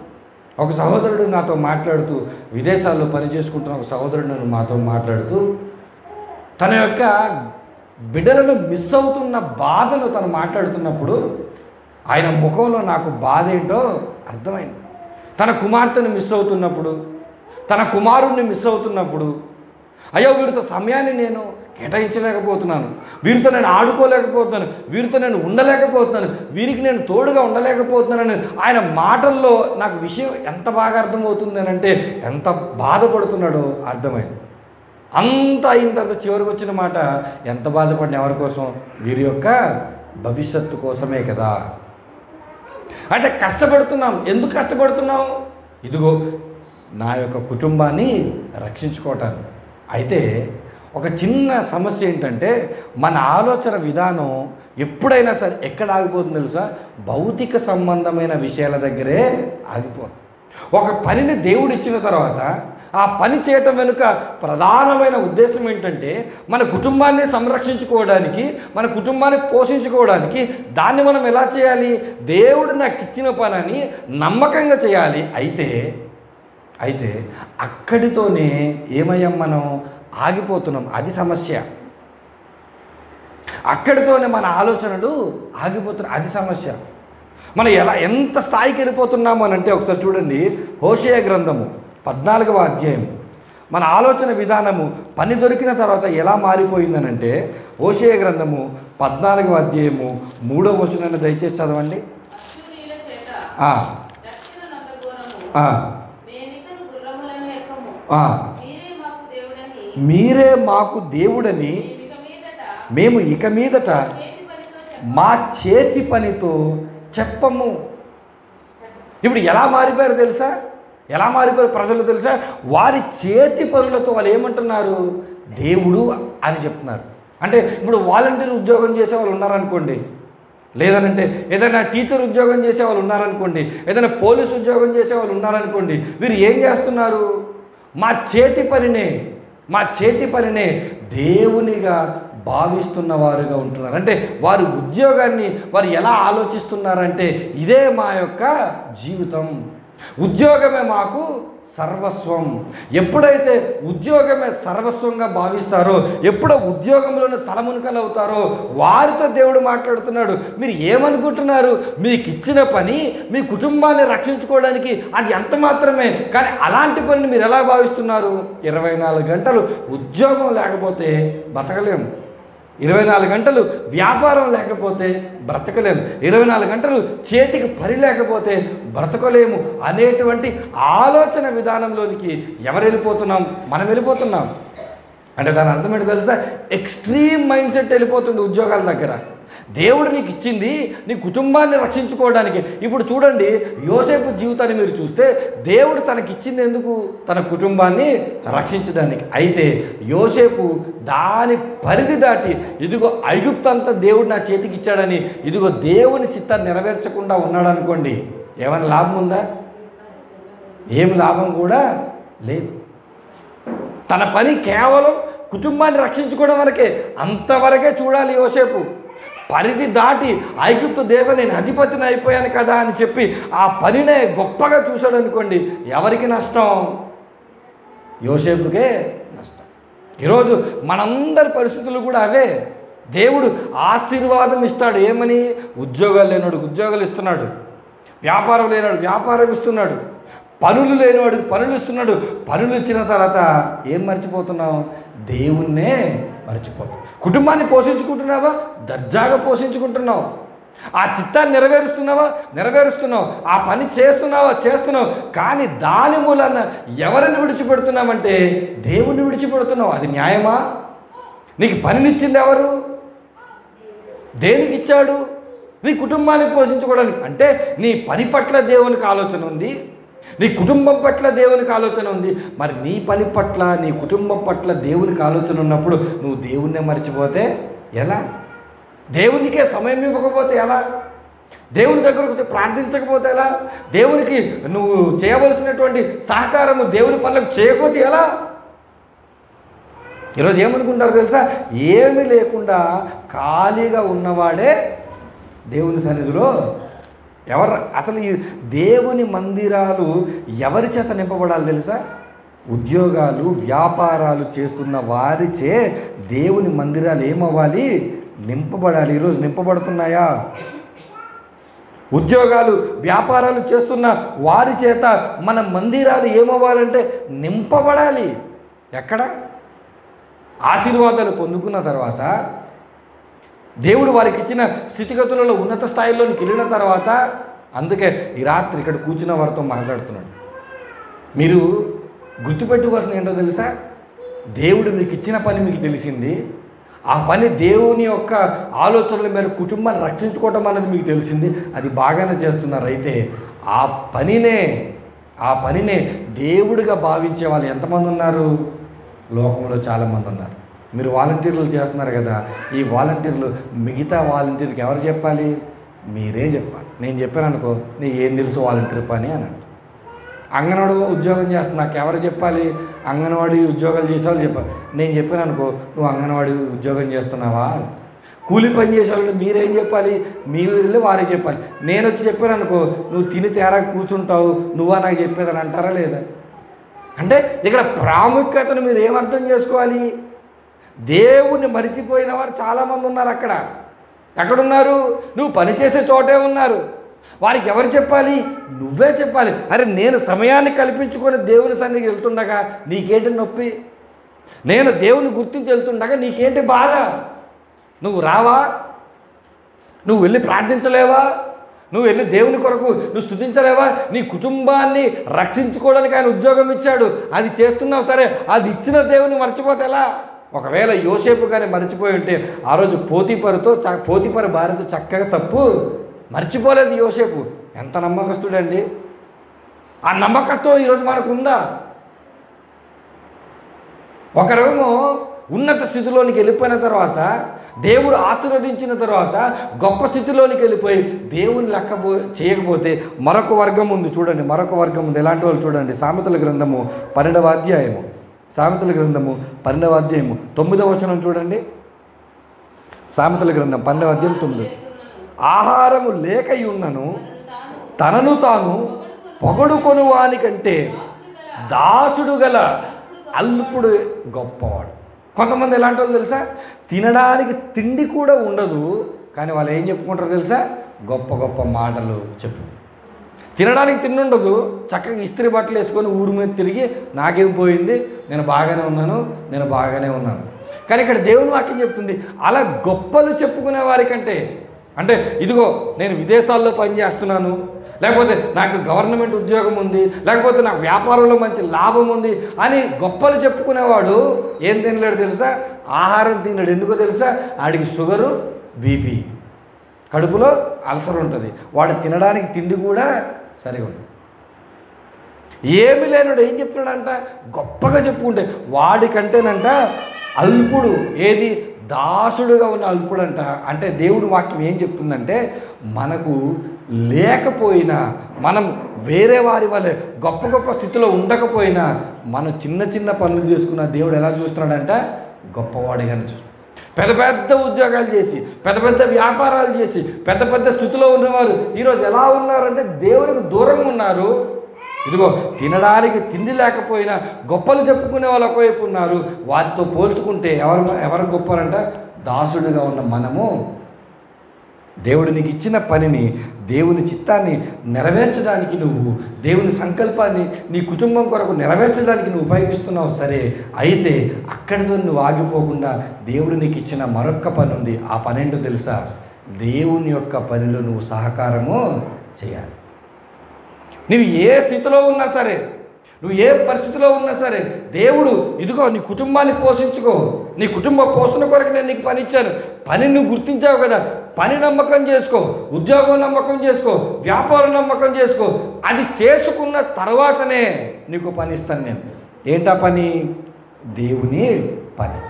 ఒక సహోదరుడు నాతో మాట్లాడుతూ, విదేశాల్లో పనిచేసుకుంటున్న ఒక సహోదరుడు మాతో మాట్లాడుతూ తన యొక్క బిడ్డలను మిస్ అవుతున్న బాధను తను మాట్లాడుతున్నప్పుడు ఆయన ముఖంలో నాకు బాధ ఏంటో అర్థమైంది. తన కుమార్తెను మిస్ అవుతున్నప్పుడు, తన కుమారుణ్ణి మిస్ అవుతున్నప్పుడు, అయ్యో వీరితో సమయాన్ని నేను కేటాయించలేకపోతున్నాను, వీరితో నేను ఆడుకోలేకపోతున్నాను, వీరితో నేను ఉండలేకపోతున్నాను, వీరికి నేను తోడుగా ఉండలేకపోతున్నానని ఆయన మాటల్లో నాకు విషయం ఎంత బాగా అర్థమవుతుంది అని అంటే ఎంత బాధపడుతున్నాడో అర్థమైంది. అంత అయిన తర్వాత చివరికి వచ్చిన మాట, ఎంత బాధపడిన ఎవరి కోసం? వీరి యొక్క భవిష్యత్తు కోసమే కదా. అంటే కష్టపడుతున్నాం. ఎందుకు కష్టపడుతున్నాం? ఇదిగో నా యొక్క కుటుంబాన్ని రక్షించుకోవటానికి. అయితే ఒక చిన్న సమస్య ఏంటంటే మన ఆలోచన విధానం ఎప్పుడైనా సరే ఎక్కడ ఆగిపోతుంది తెలుసా? భౌతిక సంబంధమైన విషయాల దగ్గరే ఆగిపోతుంది. ఒక పనిని దేవుడు ఇచ్చిన తర్వాత ఆ పని చేయటం వెనుక ప్రధానమైన ఉద్దేశం ఏంటంటే మన కుటుంబాన్ని సంరక్షించుకోవడానికి, మన కుటుంబాన్ని పోషించుకోవడానికి దాన్ని మనం ఎలా చేయాలి? దేవుడు నాకు ఇచ్చిన పనిని నమ్మకంగా చేయాలి. అయితే అక్కడితోనే ఏమయ్యాం? మనం ఆగిపోతున్నాం. అది సమస్య. అక్కడితోనే మన ఆలోచనలు ఆగిపోతున్నాయి. అది సమస్య. మనం ఎంత స్థాయికి వెళ్ళిపోతున్నాము అని అంటే ఒకసారి చూడండి, హోషేయ గ్రంథము 14వ అధ్యాయం. మన ఆలోచన విధానము పని దొరికిన తర్వాత ఎలా మారిపోయిందనంటే, హోషేయ గ్రంథము 14వ అధ్యాయము 3వ వచనాన్ని దయచేసి చదవండి. మీరే మాకు దేవుడని మేము ఇక మీదట మా చేతి పనితో చెప్పము. ఇప్పుడు ఎలా మారిపోయారు తెలుసా? ఎలా మారిపోయారు ప్రజలు తెలుసా? వారి చేతి పనులతో వాళ్ళు ఏమంటున్నారు? దేవుడు అని చెప్తున్నారు. అంటే ఇప్పుడు వాలంటీర్ ఉద్యోగం చేసే వాళ్ళు ఉన్నారనుకోండి, లేదనంటే ఏదైనా టీచర్ ఉద్యోగం చేసే వాళ్ళు ఉన్నారనుకోండి, ఏదైనా పోలీస్ ఉద్యోగం చేసే వాళ్ళు ఉన్నారనుకోండి, వీరు ఏం చేస్తున్నారు? మా చేతి పనినే దేవునిగా భావిస్తున్న వారుగా ఉంటున్నారు. అంటే వారి ఉద్యోగాన్ని వారు ఎలా ఆలోచిస్తున్నారంటే, ఇదే మా యొక్క జీవితం, ఉద్యోగమే మాకు సర్వస్వం. ఎప్పుడైతే ఉద్యోగమే సర్వస్వంగా భావిస్తారో, ఎప్పుడో ఉద్యోగంలోనే తలమునకలవుతారో, వారితో దేవుడు మాట్లాడుతున్నాడు. మీరు ఏమనుకుంటున్నారు? మీకు ఇచ్చిన పని మీ కుటుంబాన్ని రక్షించుకోవడానికి అది ఎంత మాత్రమే. కానీ అలాంటి పనిని మీరు ఎలా భావిస్తున్నారు? 24 గంటలు ఉద్యోగం లేకపోతే బతకలేము, 24 గంటలు వ్యాపారం లేకపోతే బ్రతకలేము, 24 గంటలు చేతికి పని లేకపోతే బ్రతకలేము అనేటువంటి ఆలోచన విధానంలోనికి ఎవరు వెళ్ళిపోతున్నాం? మనం వెళ్ళిపోతున్నాం. అంటే దాని అర్థం ఏంటో తెలుసా? ఎక్స్ట్రీమ్ మైండ్ సెట్ వెళ్ళిపోతుంది ఉద్యోగాల దగ్గర. దేవుడు నీకు ఇచ్చింది నీ కుటుంబాన్ని రక్షించుకోవడానికి. ఇప్పుడు చూడండి, యోసేపు జీవితాన్ని మీరు చూస్తే దేవుడు తనకిచ్చింది ఎందుకు? తన కుటుంబాన్ని రక్షించడానికి. అయితే యోసేపు దాని పరిధి దాటి, ఇదిగో ఐగుప్తంతా దేవుడు నా చేతికి ఇచ్చాడని ఇదిగో దేవుని చిత్తాన్ని నెరవేర్చకుండా ఉన్నాడు అనుకోండి, ఏమైనా లాభం ఉందా? ఏమి లాభం కూడా లేదు. తన పని కేవలం కుటుంబాన్ని రక్షించుకోవడం వరకే, అంతవరకే చూడాలి యోసేపు. పరిధి దాటి ఐగుప్తు దేశం నేను అధిపతిని అయిపోయాను కదా అని చెప్పి ఆ పనినే గొప్పగా చూశాడు అనుకోండి, ఎవరికి నష్టం? యోసేపుకే నష్టం. ఈరోజు మనందరి పరిస్థితులు కూడా అవే. దేవుడు ఆశీర్వాదం ఇస్తాడు. ఏమని? ఉద్యోగాలు లేనివాడు ఉద్యోగాలు ఇస్తున్నాడు, వ్యాపారం లేనివాడు వ్యాపారం ఇస్తున్నాడు, పనులు లేనివాడికి పనులు ఇస్తున్నాడు. పనులు ఇచ్చిన తర్వాత ఏం మర్చిపోతున్నావు? దేవుణ్ణే మర్చిపోతావు. కుటుంబాన్ని పోషించుకుంటున్నావా? దర్జాగా పోషించుకుంటున్నావు. ఆ చిత్తాన్ని నెరవేరుస్తున్నావు. ఆ పని చేస్తున్నావు. కానీ దాని మూలన ఎవరిని విడిచిపెడుతున్నామంటే దేవుణ్ణి విడిచిపెడుతున్నావు. అది న్యాయమా? నీకు పనినిచ్చింది ఎవరు? దేనికి ఇచ్చాడు? నీ కుటుంబాన్ని పోషించుకోవడానికి. అంటే నీ పని పట్ల దేవునికి ఆలోచన ఉంది, నీ కుటుంబం పట్ల దేవునికి ఆలోచన ఉంది. మరి నీ పని పట్ల నీ కుటుంబం పట్ల దేవునికి ఆలోచన ఉన్నప్పుడు నువ్వు దేవుణ్ణే మర్చిపోతే ఎలా? దేవునికే సమయం ఇవ్వకపోతే ఎలా? దేవుని దగ్గరకు వచ్చి ప్రార్థించకపోతే ఎలా? దేవునికి నువ్వు చేయవలసినటువంటి సహకారము దేవుని పనులకు చేయకపోతే ఎలా? ఈరోజు ఏమనుకుంటారు తెలుసా? ఏమీ లేకుండా ఖాళీగా ఉన్నవాడే దేవుని సన్నిధిలో ఎవరు? అసలు ఈ దేవుని మందిరాలు ఎవరి చేత నింపబడాలి తెలుసా? ఉద్యోగాలు వ్యాపారాలు చేస్తున్న వారిచే దేవుని మందిరాలు ఏమవ్వాలి? నింపబడాలి. ఈరోజు నింపబడుతున్నాయా? ఉద్యోగాలు వ్యాపారాలు చేస్తున్న వారి చేత మన మందిరాలు ఏమవ్వాలంటే నింపబడాలి. ఎక్కడ? ఆశీర్వాదాలు పొందుకున్న తర్వాత, దేవుడు వారికి ఇచ్చిన స్థితిగతులలో ఉన్నత స్థాయిలోనికి వెళ్ళిన తర్వాత. అందుకే ఈ రాత్రి ఇక్కడ కూర్చున్న వారితో మాట్లాడుతున్నాడు. మీరు గుర్తుపెట్టుకోవాల్సింది ఏంటో తెలుసా? దేవుడు మీకు ఇచ్చిన పని మీకు తెలిసింది, ఆ పని దేవుని యొక్క ఆలోచనల మేరకు కుటుంబాన్ని రక్షించుకోవటం అనేది మీకు తెలిసింది, అది బాగానే చేస్తున్నారు. అయితే ఆ పనినే దేవుడిగా భావించే వాళ్ళు ఎంతమంది ఉన్నారు? లోకంలో చాలామంది ఉన్నారు. మీరు వాలంటీర్లు చేస్తున్నారు కదా, ఈ వాలంటీర్లు మిగతా వాలంటీర్కి ఎవరు చెప్పాలి? మీరే చెప్పాలి. నేను చెప్పాను అనుకో, నీకు ఏం తెలుసు వాలంటీర్ పని అని అంట. అంగన్వాడి ఉద్యోగం చేస్తున్నా, నాకు ఎవరు చెప్పాలి? అంగన్వాడి ఉద్యోగాలు చేసేవాళ్ళు చెప్పాలి. నేను చెప్పాను అనుకో, నువ్వు అంగన్వాడి ఉద్యోగం చేస్తున్నావా? కూలి పని చేసేవాళ్ళు మీరేం చెప్పాలి? మీరు వెళ్ళి వారే చెప్పాలి. నేను వచ్చి చెప్పాను అనుకో, నువ్వు తిని తేరా కూర్చుంటావు, నువ్వా నాకు చెప్పేదని అంటారా లేదా? అంటే ఇక్కడ ప్రాముఖ్యతను మీరు ఏమర్థం చేసుకోవాలి? దేవుణ్ణి మరిచిపోయిన వారు చాలామంది ఉన్నారు. ఎక్కడున్నారు? నువ్వు పనిచేసే చోటే ఉన్నారు. వారికి ఎవరు చెప్పాలి? నువ్వే చెప్పాలి. అరే, నేను సమయాన్ని కల్పించుకొని దేవుని సన్నిధికి వెళ్తుండగా నీకేంటి నొప్పి? నేను దేవుని గుర్తించి వెళ్తుండగా నీకేంటి బాధ? నువ్వు రావా? నువ్వు వెళ్ళి ప్రార్థించలేవా? నువ్వు వెళ్ళి దేవుని కొరకు నువ్వు స్తుతించలేవా? నీ కుటుంబాన్ని రక్షించుకోవడానికి ఆయన ఉద్యోగం ఇచ్చాడు, అది చేస్తున్నావు. సరే, అది ఇచ్చిన దేవుని మర్చిపోతే ఎలా? ఒకవేళ యోసేపు కానీ మర్చిపోయి ఉంటే ఆ రోజు పోతీఫరు భార్యతో చక్కగా తప్పు మర్చిపోలేదు యోసేపు. ఎంత నమ్మకస్తుడండి! ఆ నమ్మకత్వం ఈరోజు మనకు ఉందా? ఒకరేమో ఉన్నత స్థితిలోనికి వెళ్ళిపోయిన తర్వాత, దేవుడు ఆశీర్వదించిన తర్వాత గొప్ప స్థితిలోనికి వెళ్ళిపోయి దేవుని లెక్క చేయకపోతే మరొక వర్గం ఉంది. చూడండి, మరొక వర్గం ఉంది. ఎలాంటి వాళ్ళు చూడండి. సామెతల గ్రంథము 12వ అధ్యాయము, సామెతల గ్రంథము 12వ అధ్యాయము 9వ వచనం చూడండి. సామెతల గ్రంథం 12వ అధ్యాయం 9. ఆహారము లేకయున్నను తనను తాను పొగడుకొను వానికంటే దాసుడు గల అల్పుడు గొప్పవాడు. కొంతమంది ఎలాంటి వాళ్ళు తెలుసా? తినడానికి తిండి కూడా ఉండదు, కానీ వాళ్ళు ఏం చెప్పుకుంటారో తెలుసా? గొప్ప గొప్ప మాటలు చెప్పు. తినడానికి తిండి ఉండదు, చక్కగా ఇస్త్రీ బట్టలు వేసుకొని ఊరి మీద తిరిగి నాకేం పోయింది, నేను బాగానే ఉన్నాను. కానీ ఇక్కడ దేవుని వాక్యం చెప్తుంది, అలా గొప్పలు చెప్పుకునే వారికంటే, అంటే ఇదిగో నేను విదేశాల్లో పనిచేస్తున్నాను, లేకపోతే నాకు గవర్నమెంట్ ఉద్యోగం ఉంది, లేకపోతే నాకు వ్యాపారంలో మంచి లాభం ఉంది అని గొప్పలు చెప్పుకునేవాడు ఏం తినలేడు తెలుసా? ఆహారం తినలేడు. ఎందుకో తెలుసా? ఆడికి షుగరు, బీపీ, కడుపులో అల్సర్ ఉంటుంది. వాడు తినడానికి తిండి కూడా సరిగా ఉంటుంది. ఏమి లేనుడు ఏం చెప్తున్నాడంట? గొప్పగా చెప్పుకుంటే వాడికంటేనంట అల్పుడు, ఏది దాసుడుగా ఉన్న అల్పుడంట. అంటే దేవుడి వాక్యం ఏం చెప్తుందంటే, మనకు లేకపోయినా, మనం వేరే వారి వల్లే గొప్ప గొప్ప స్థితిలో ఉండకపోయినా, మనం చిన్న చిన్న పనులు చేసుకున్న దేవుడు ఎలా చూస్తున్నాడంట? గొప్పవాడిగానే చూస్తున్నాడు. పెద్ద పెద్ద ఉద్యోగాలు చేసి, పెద్ద పెద్ద వ్యాపారాలు చేసి, పెద్ద పెద్ద స్థితిలో ఉన్నవారు ఈరోజు ఎలా ఉన్నారంటే దేవునికి దూరంగా ఉన్నారు. ఇదిగో తినడానికి తిండి లేకపోయినా గొప్పలు చెప్పుకునే వాళ్ళు ఒకవైపు ఉన్నారు. వారితో పోల్చుకుంటే ఎవరు గొప్పలంట? దాసుడిగా ఉన్న మనము దేవుడు నీకు ఇచ్చిన పనిని, దేవుని చిత్తాన్ని నెరవేర్చడానికి, నువ్వు దేవుని సంకల్పాన్ని నీ కుటుంబం కొరకు నెరవేర్చడానికి నువ్వు ఉపయోగిస్తున్నావు. సరే, అయితే అక్కడితో నువ్వు ఆగిపోకుండా దేవుడు నీకు ఇచ్చిన మరొక్క పని ఉంది. ఆ పని ఏంటో తెలుసా? దేవుని యొక్క పనిలో నువ్వు సహకారము చేయాలి. నువ్వు ఏ స్థితిలో ఉన్నా సరే, నువ్వు ఏ పరిస్థితిలో ఉన్నా సరే, దేవుడు ఇదిగో నీ కుటుంబాన్ని పోషించుకో, నీ కుటుంబ పోషణ కొరకు నేను నీకు పని ఇచ్చాను, పని నువ్వు గుర్తించావు కదా, పని నమ్మకం చేసుకో, ఉద్యోగం నమ్మకం చేసుకో, వ్యాపారం నమ్మకం చేసుకో. అది చేసుకున్న తర్వాతనే నీకు పని ఇస్తాను నేను. ఏంటా పని? దేవుని పని.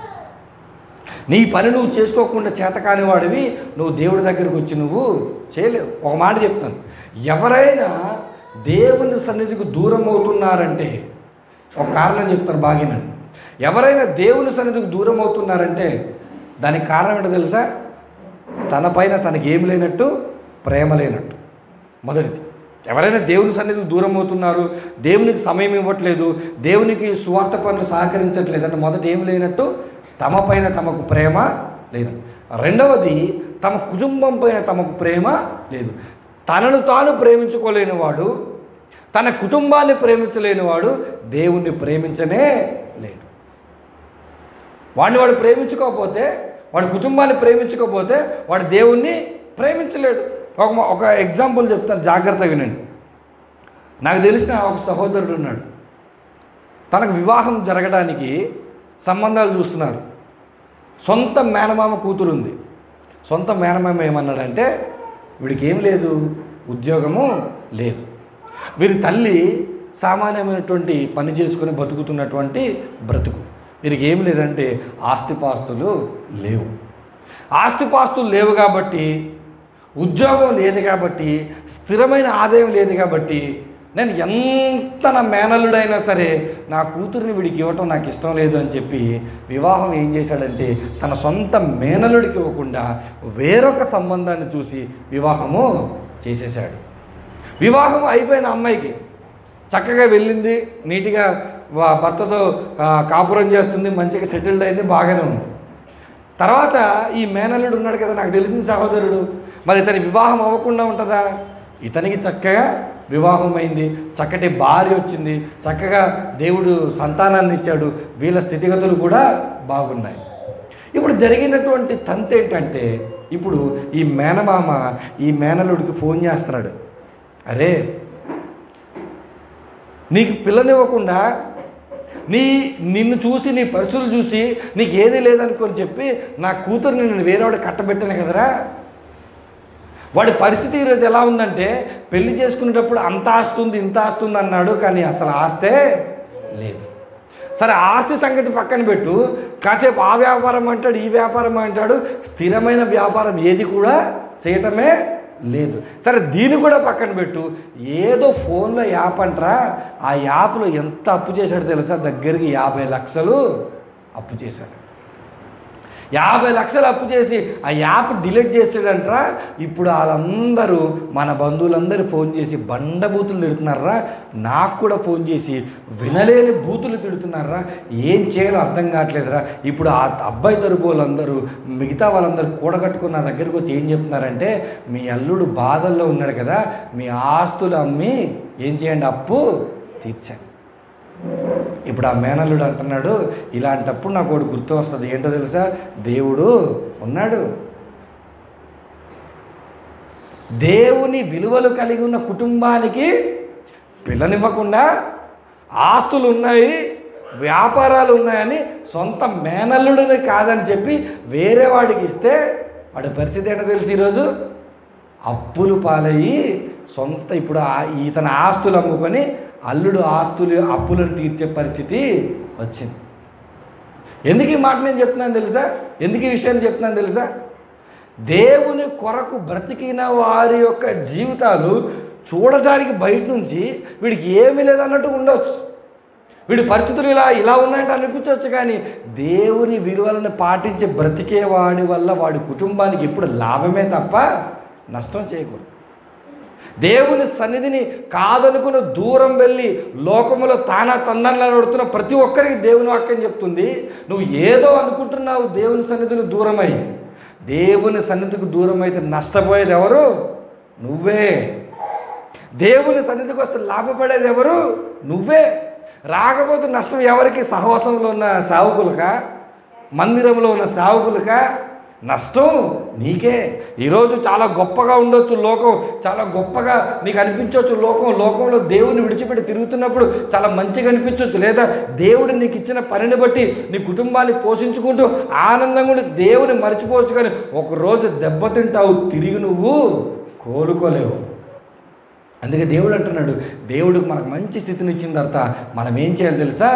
నీ పని నువ్వు చేసుకోకుండా చేతకాని వాడివి నువ్వు దేవుడి దగ్గరికి వచ్చి నువ్వు చేయలేవు. ఒక మాట చెప్తాను, ఎవరైనా దేవుని సన్నిధికి దూరం అవుతున్నారంటే ఒక కారణం చెప్తాను బాగినండి. ఎవరైనా దేవుని సన్నిధికి దూరం అవుతున్నారంటే దానికి కారణం ఏంటో తెలుసా? తన పైన తనకి ఏమి లేనట్టు, ప్రేమ లేనట్టు. మొదటిది, ఎవరైనా దేవుని సన్నిధికి దూరం అవుతున్నారు, దేవునికి సమయం ఇవ్వట్లేదు, దేవునికి సువార్త పనులు సహకరించట్లేదు అంటే మొదట ఏమి లేనట్టు, తమ పైన తమకు ప్రేమ లేదు. రెండవది, తమ కుటుంబం పైన తమకు ప్రేమ లేదు. తనను తాను ప్రేమించుకోలేనివాడు, తన కుటుంబాన్ని ప్రేమించలేనివాడు దేవుణ్ణి ప్రేమించనే లేడు. వాడు ప్రేమించుకోకపోతే, వాడి కుటుంబాన్ని ప్రేమించకపోతే వాడు దేవుణ్ణి ప్రేమించలేడు. ఒక ఎగ్జాంపుల్ చెప్తాను, జాగ్రత్తగా వినండి. నాకు తెలిసిన ఒక సహోదరుడు ఉన్నాడు. తనకు వివాహం జరగడానికి సంబంధాలు చూస్తున్నారు. సొంత మేనమామ కూతురు ఉంది. సొంత మేనమామ ఏమన్నాడంటే, వీడికి ఏం లేదు, ఉద్యోగము లేదు, వీరి తల్లి సామాన్యమైనటువంటి పని చేసుకుని బతుకుతున్నటువంటి బ్రతుకు, వీరికి ఏం లేదంటే ఆస్తిపాస్తులు లేవు. ఆస్తిపాస్తులు లేవు కాబట్టి, ఉద్యోగం లేదు కాబట్టి, స్థిరమైన ఆదాయం లేదు కాబట్టి నేను ఎంత నా మేనల్లుడైనా సరే నా కూతుర్ని వీడికి ఇవ్వటం నాకు ఇష్టం లేదు అని చెప్పి వివాహం ఏం చేశాడంటే తన సొంత మేనల్లుడికి ఇవ్వకుండా వేరొక సంబంధాన్ని చూసి వివాహము చేసేశాడు. వివాహం అయిపోయిన అమ్మాయికి చక్కగా వెళ్ళింది, నీట్గా భర్తతో కాపురం చేస్తుంది, మంచిగా సెటిల్డ్ అయింది, బాగానే ఉంది. తర్వాత ఈ మేనల్లుడు ఉన్నాడు కదా, నాకు తెలిసిన సహోదరుడు, మరి ఇతని వివాహం అవ్వకుండా ఉంటుందా? ఇతనికి చక్కగా వివాహం అయింది, చక్కటి భార్య వచ్చింది, చక్కగా దేవుడు సంతానాన్ని ఇచ్చాడు, వీళ్ళ స్థితిగతులు కూడా బాగున్నాయి. ఇప్పుడు జరిగినటువంటి తంతు ఏంటంటే, ఇప్పుడు ఈ మేనమామ ఈ మేనల్లుడికి ఫోన్ చేస్తున్నాడు, అరే నీకు పిల్లనివ్వకుండా నిన్ను చూసి నీ పరిస్థితులు చూసి నీకు ఏదీ లేదనుకొని చెప్పి నా కూతుర్ని నేను వేరేవాడు కట్టబెట్టాను కదరా. వాడి పరిస్థితి ఈరోజు ఎలా ఉందంటే, పెళ్లి చేసుకునేటప్పుడు అంత ఆస్తుంది ఇంత ఆస్తుంది అన్నాడు, కానీ అసలు ఆస్తే లేదు. సరే ఆస్తి సంగతి పక్కన పెట్టు, కాసేపు ఆ వ్యాపారం అంటాడు, ఈ వ్యాపారం అంటాడు, స్థిరమైన వ్యాపారం ఏది కూడా చేయటమే లేదు. సరే దీన్ని కూడా పక్కన పెట్టు, ఏదో ఫోన్లో యాప్ అంటారా, ఆ యాప్లో ఎంత అప్పు చేశాడు తెలుసా? దగ్గరికి 50 లక్షలు అప్పు చేశాడు. 50 లక్షలు అప్పు చేసి ఆ యాప్ డిలీట్ చేసాడంటరా. ఇప్పుడు వాళ్ళందరూ మన బంధువులందరూ ఫోన్ చేసి బండబూతులు తిడుతున్నారా, నాకు కూడా ఫోన్ చేసి వినలేని బూతులు తిడుతున్నారా, ఏం చేయాలో అర్థం కావట్లేదురా. ఇప్పుడు ఆ అబ్బాయి తరపు వాళ్ళందరూ మిగతా వాళ్ళందరూ కూడగట్టుకుని నా దగ్గరికి వచ్చి ఏం చెప్తున్నారంటే, మీ అల్లుడు బాధల్లో ఉన్నాడు కదా, మీ ఆస్తులు అమ్మి ఏం చేయండి, అప్పు తీర్చండి. ఇప్పుడు ఆ మేనల్లుడు అంటున్నాడు, ఇలాంటప్పుడు నాకు ఒకటి గుర్తు వస్తుంది, ఏంటో తెలుసా? దేవుడు ఉన్నాడు. దేవుని విలువలు కలిగి ఉన్న కుటుంబానికి పిల్లనివ్వకుండా ఆస్తులు ఉన్నాయి, వ్యాపారాలు ఉన్నాయని సొంత మేనల్లుడిని కాదని చెప్పి వేరే వాడికి ఇస్తే వాడి పరిస్థితి ఏంటో తెలుసు? ఈరోజు అప్పులు పాలయ్యి ఇప్పుడు ఇతని ఆస్తులు అమ్ముకొని అల్లుడు అప్పులను తీర్చే పరిస్థితి వచ్చింది. ఎందుకు ఈ మాట నేను చెప్తున్నాను తెలుసా? ఎందుకు ఈ విషయాన్ని చెప్తున్నాను తెలుసా? దేవుని కొరకు బ్రతికిన వారి యొక్క జీవితాలు చూడటానికి బయట నుంచి వీడికి ఏమీ లేదన్నట్టు ఉండవచ్చు, వీడి పరిస్థితులు ఇలా ఉన్నాయంటే అనిపించవచ్చు, కానీ దేవుని విలువలను పాటించి బ్రతికే వాడి వల్ల వాడి కుటుంబానికి ఎప్పుడు లాభమే తప్ప నష్టం చేయకూడదు. దేవుని సన్నిధిని కాదనుకుని దూరం వెళ్ళి లోకములో తందనలా నడుతున్న ప్రతి ఒక్కరికి దేవుని వాక్యం చెప్తుంది, నువ్వు ఏదో అనుకుంటున్నావు దేవుని సన్నిధిని దూరమై. దేవుని సన్నిధికి దూరం అయితే నష్టపోయేది ఎవరు? నువ్వే. దేవుని సన్నిధికి వస్తే లాభపడేది ఎవరు? నువ్వే. రాకపోతే నష్టం ఎవరికి? సహవాసంలో ఉన్న సేవకులకా, మందిరంలో ఉన్న సేవకులకా? నష్టం నీకే. ఈరోజు చాలా గొప్పగా ఉండొచ్చు లోకం, చాలా గొప్పగా నీకు అనిపించవచ్చు లోకంలో దేవుని విడిచిపెట్టి తిరుగుతున్నప్పుడు చాలా మంచిగా అనిపించవచ్చు, లేదా దేవుడు నీకు ఇచ్చిన పనిని బట్టి నీ కుటుంబాన్ని పోషించుకుంటూ ఆనందంగా ఉండి దేవుని మర్చిపోవచ్చు, కానీ ఒకరోజు దెబ్బతింటావు, తిరిగి నువ్వు కోలుకోలేవు. అందుకే దేవుడు అంటున్నాడు, దేవుడికి మనకు మంచి స్థితిని ఇచ్చిన తర్వాత మనం ఏం చేయాలి తెలుసా?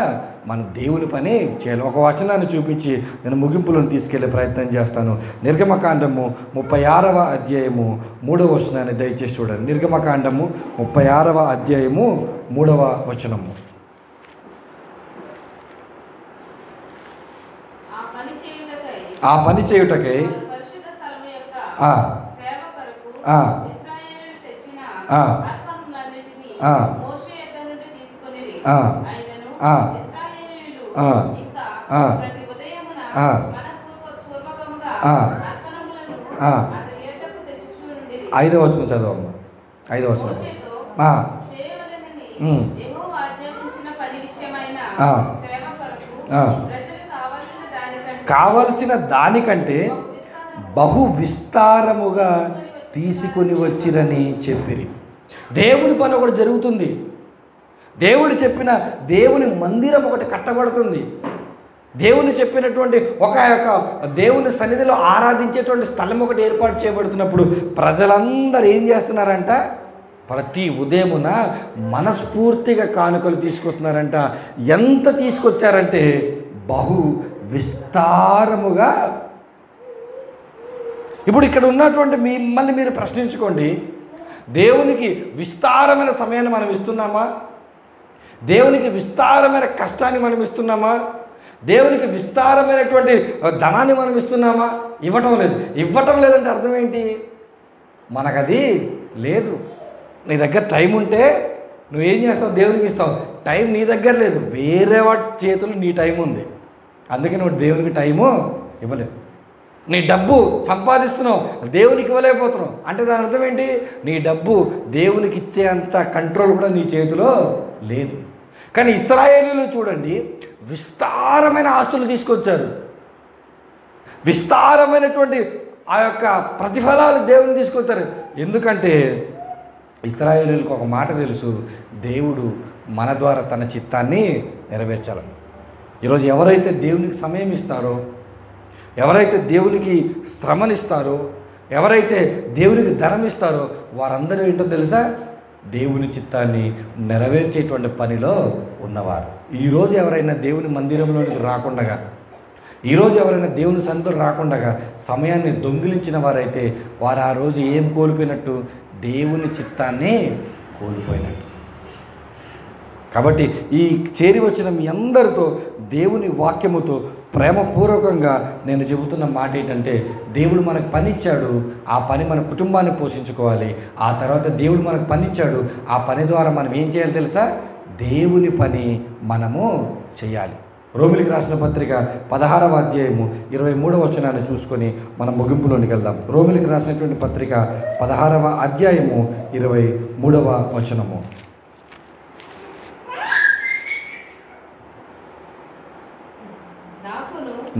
మనం దేవుని పని చేయాలి. ఒక వచనాన్ని చూపించి నేను ముగింపులను తీసుకెళ్లే ప్రయత్నం చేస్తాను. నిర్గమకాండము 36వ అధ్యాయము 3వ వచనాన్ని దయచేసి చూడండి. నిర్గమకాండము 36వ అధ్యాయము 3వ వచనము. ఆ పని చేయుటకై ఐదవ వచనం చదవమ్మా. 5వ వచనం. కావలసిన దానికంటే బహు విస్తారముగా తీసుకొని వచ్చిరని చెప్పిరి. దేవుని పని ఒకటి జరుగుతుంది, దేవుడు చెప్పిన దేవుని మందిరం ఒకటి కట్టబడుతుంది, దేవుని చెప్పినటువంటి ఒక దేవుని సన్నిధిలో ఆరాధించేటువంటి స్థలం ఒకటి ఏర్పాటు చేయబడుతున్నప్పుడు ప్రజలందరూ ఏం చేస్తున్నారంట? ప్రతి ఉదయమున మనస్ఫూర్తిగా కానుకలు తీసుకొస్తున్నారంట. ఎంత తీసుకొచ్చారంటే బహు విస్తారముగా. ఇప్పుడు ఇక్కడ ఉన్నటువంటి మిమ్మల్ని మీరు ప్రశ్నించుకోండి, దేవునికి విస్తారమైన సమయాన్ని మనం ఇస్తున్నామా? దేవునికి విస్తారమైన కష్టాన్ని మనం ఇస్తున్నామా? దేవునికి విస్తారమైనటువంటి ధనాన్ని మనం ఇస్తున్నామా? ఇవ్వటం లేదంటే అర్థం ఏంటి? మనకది లేదు. నీ దగ్గర టైం ఉంటే నువ్వేం చేస్తావు? దేవునికి ఇస్తావు. టైం నీ దగ్గర లేదు, వేరే వాటి చేతులు నీ టైం ఉంది, అందుకే నువ్వు దేవునికి టైము ఇవ్వలేవు. నీ డబ్బు సంపాదిస్తున్నావు, దేవునికి ఇవ్వలేకపోతున్నావు అంటే దాని అర్థం ఏంటి? నీ డబ్బు దేవునికి ఇచ్చే అంత కంట్రోల్ కూడా నీ చేతిలో లేదు. కానీ ఇశ్రాయేలీయులు చూడండి, విస్తారమైన ఆస్తులు తీసుకొచ్చారు, విస్తారమైనటువంటి ఆ యొక్క ప్రతిఫలాలు దేవుని తీసుకొచ్చారు. ఎందుకంటే ఇశ్రాయేలీయులకు ఒక మాట తెలుసు, దేవుడు మన ద్వారా తన చిత్తాన్ని నెరవేర్చాలని. ఈరోజు ఎవరైతే దేవునికి సమయం ఇస్తారో, ఎవరైతే దేవునికి శ్రమనిస్తారో, ఎవరైతే దేవునికి ధనం ఇస్తారో వారందరూ ఏంటో తెలుసా? దేవుని చిత్తాన్ని నెరవేర్చేటువంటి పనిలో ఉన్నవారు. ఈరోజు ఎవరైనా దేవుని మందిరంలోనికి రాకుండగా, ఈరోజు ఎవరైనా దేవుని సన్నిధిలో రాకుండగా సమయాన్ని దొంగిలించిన వారైతే వారు ఆ రోజు ఏం కోల్పోయినట్టు? దేవుని చిత్తాన్ని కోల్పోయినట్టు. కాబట్టి ఈ చేరి వచ్చిన మీ అందరితో దేవుని వాక్యముతో ప్రేమపూర్వకంగా నేను చెబుతున్న మాట ఏంటంటే, దేవుడు మనకు పని ఇచ్చాడు, ఆ పని మన కుటుంబాన్ని పోషించుకోవాలి. ఆ తర్వాత దేవుడు మనకు పని ఇచ్చాడు, ఆ పని ద్వారా మనం ఏం చేయాలి తెలుసా? దేవుని పని మనము చేయాలి. రోమిలికి రాసిన పత్రిక 16వ అధ్యాయము 23వ వచనాన్ని చూసుకొని మనం ముగింపులోనికి వెళ్దాం. రోమిలికి రాసినటువంటి పత్రిక 16వ అధ్యాయము 23వ వచనము.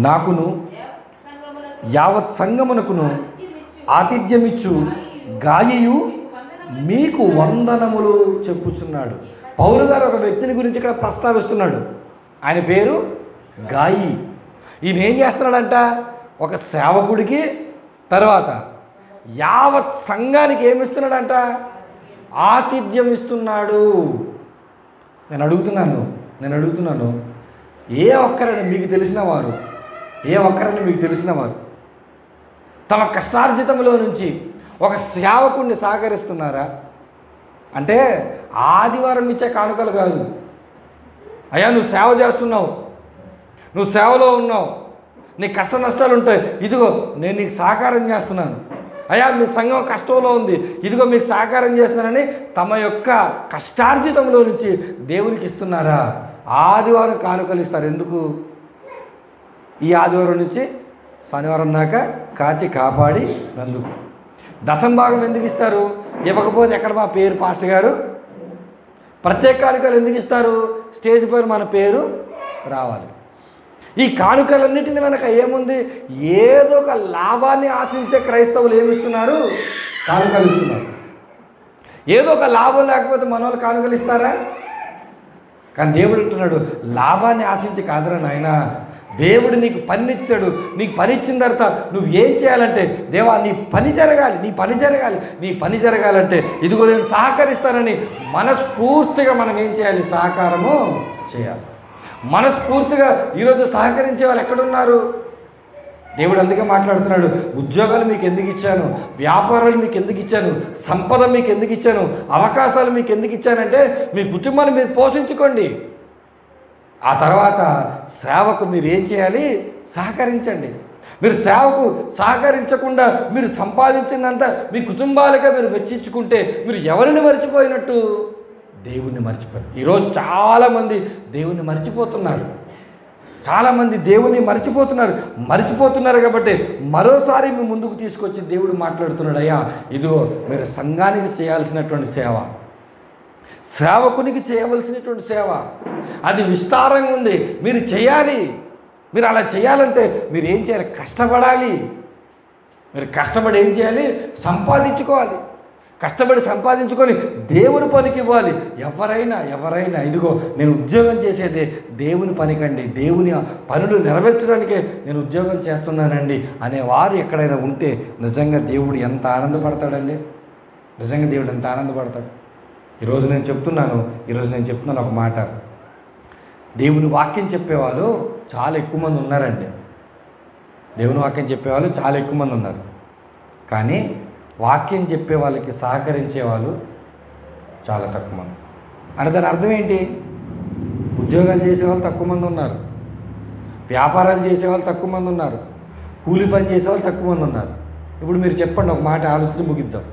నాకును యావత్ సంగమునకును ఆతిథ్యమిచ్చు గాయియు మీకు వందనములు చెప్పుచున్నాడు. పౌలు గారు ఒక వ్యక్తిని గురించి ఇక్కడ ప్రస్తావిస్తున్నాడు. ఆయన పేరు గాయి. ఈయన ఏం చేస్తున్నాడంట? ఒక సేవకుడికి, తర్వాత యావత్ సంఘానికి ఏమిస్తున్నాడంట? ఆతిథ్యం ఇస్తున్నాడు. నేను అడుగుతున్నాను, ఏ ఒక్కరని మీకు తెలిసిన వారు తమ కష్టార్జితంలో నుంచి ఒక సేవకుడిని సహకరిస్తున్నారా? అంటే ఆదివారం ఇచ్చే కానుకలు కాదు. అయ్యా నువ్వు సేవ చేస్తున్నావు, నువ్వు సేవలో ఉన్నావు, నీ కష్ట నష్టాలు ఉంటాయి, ఇదిగో నేను నీకు సహకారం చేస్తున్నాను. అయ్యా మీ సంఘం కష్టంలో ఉంది, ఇదిగో మీకు సహకారం చేస్తున్నానని తమ యొక్క కష్టార్జితంలో నుంచి దేవునికి ఇస్తున్నారా? ఆదివారం కానుకలు ఇస్తారు. ఎందుకు? ఈ ఆదివారం నుంచి శనివారం దాకా కాచి కాపాడి నందుకు. దశంభాగం ఎందుకు ఇస్తారు? ఇవ్వకపోతే ఎక్కడ మా పేరు పాస్టర్ గారు? ప్రత్యేక కానుకలు ఎందుకు ఇస్తారు? స్టేజ్ పైన మన పేరు రావాలి. ఈ కానుకలన్నిటిని వెనక ఏముంది? ఏదో ఒక లాభాన్ని ఆశించే క్రైస్తవులు ఏమిస్తున్నారు? కానుకలు ఇస్తున్నారు. ఏదో ఒక లాభం లేకపోతే మన వాళ్ళు కానుకలు ఇస్తారా? కానీ దేవుడు అంటున్నాడు, లాభాన్ని ఆశించి కాదురా నాయన, దేవుడు నీకు పని ఇచ్చాడు, నీకు పని ఇచ్చిన తర్వాత నువ్వు ఏం చేయాలంటే, దేవా నీ పని జరగాలంటే ఇదిగో నేను సహకరిస్తానని మనస్ఫూర్తిగా మనం ఏం చేయాలి? సహకారము చేయాలి. మనస్ఫూర్తిగా ఈరోజు సహకరించే వాళ్ళు ఎక్కడున్నారు? దేవుడు అందుకే మాట్లాడుతున్నాడు, ఉద్యోగాలు మీకు ఎందుకు ఇచ్చాను, వ్యాపారాలు మీకు ఎందుకు ఇచ్చాను, సంపద మీకు ఎందుకు ఇచ్చాను, అవకాశాలు మీకు ఎందుకు ఇచ్చానంటే మీ కుటుంబాన్ని మీరు పోషించుకోండి. ఆ తర్వాత సేవకు మీరు ఏం చేయాలి? సహకరించండి. మీరు సేవకు సహకరించకుండా మీరు సంపాదించిందంతా మీ కుటుంబాలుగా మీరు వెచ్చించుకుంటే మీరు ఎవరిని మర్చిపోయినట్టు? దేవుణ్ణి మర్చిపోయారు. ఈరోజు చాలామంది దేవుణ్ణి మర్చిపోతున్నారు కాబట్టి మరోసారి మీ ముందుకు తీసుకొచ్చి దేవుడు మాట్లాడుతున్నాడు, అయ్యా ఇదిగో మీరు సంఘానికి చేయాల్సినటువంటి సేవ, సేవకునికి చేయవలసినటువంటి సేవ అది విస్తారంగా ఉంది, మీరు చేయాలి. మీరు అలా చేయాలంటే మీరు ఏం చేయాలి? కష్టపడాలి. మీరు కష్టపడి ఏం చేయాలి? సంపాదించుకోవాలి. కష్టపడి సంపాదించుకొని దేవుని పనికి ఇవ్వాలి. ఎవరైనా ఇదిగో నేను ఉద్యోగం చేసేదే దేవుని పనికండి, దేవుని పనులు నెరవేర్చడానికే నేను ఉద్యోగం చేస్తున్నానండి అనేవారు ఎక్కడైనా ఉంటే నిజంగా దేవుడు ఎంత ఆనందపడతాడండి. ఈరోజు నేను చెప్తున్నాను ఒక మాట, దేవుని వాక్యం చెప్పేవాళ్ళు చాలా ఎక్కువ మంది ఉన్నారండి. దేవుని వాక్యం చెప్పేవాళ్ళు చాలా ఎక్కువ మంది ఉన్నారు. కానీ వాక్యం చెప్పే వాళ్ళకి సహకరించే వాళ్ళు చాలా తక్కువ మంది. అంటే దాని అర్థం ఏంటి? ఉద్యోగాలు చేసేవాళ్ళు తక్కువ మంది ఉన్నారు, వ్యాపారాలు చేసేవాళ్ళు తక్కువ మంది ఉన్నారు, కూలి పని చేసేవాళ్ళు తక్కువ మంది ఉన్నారు. ఇప్పుడు మీరు చెప్పండి, ఒక మాట ఆలోచించి ముగిద్దాం.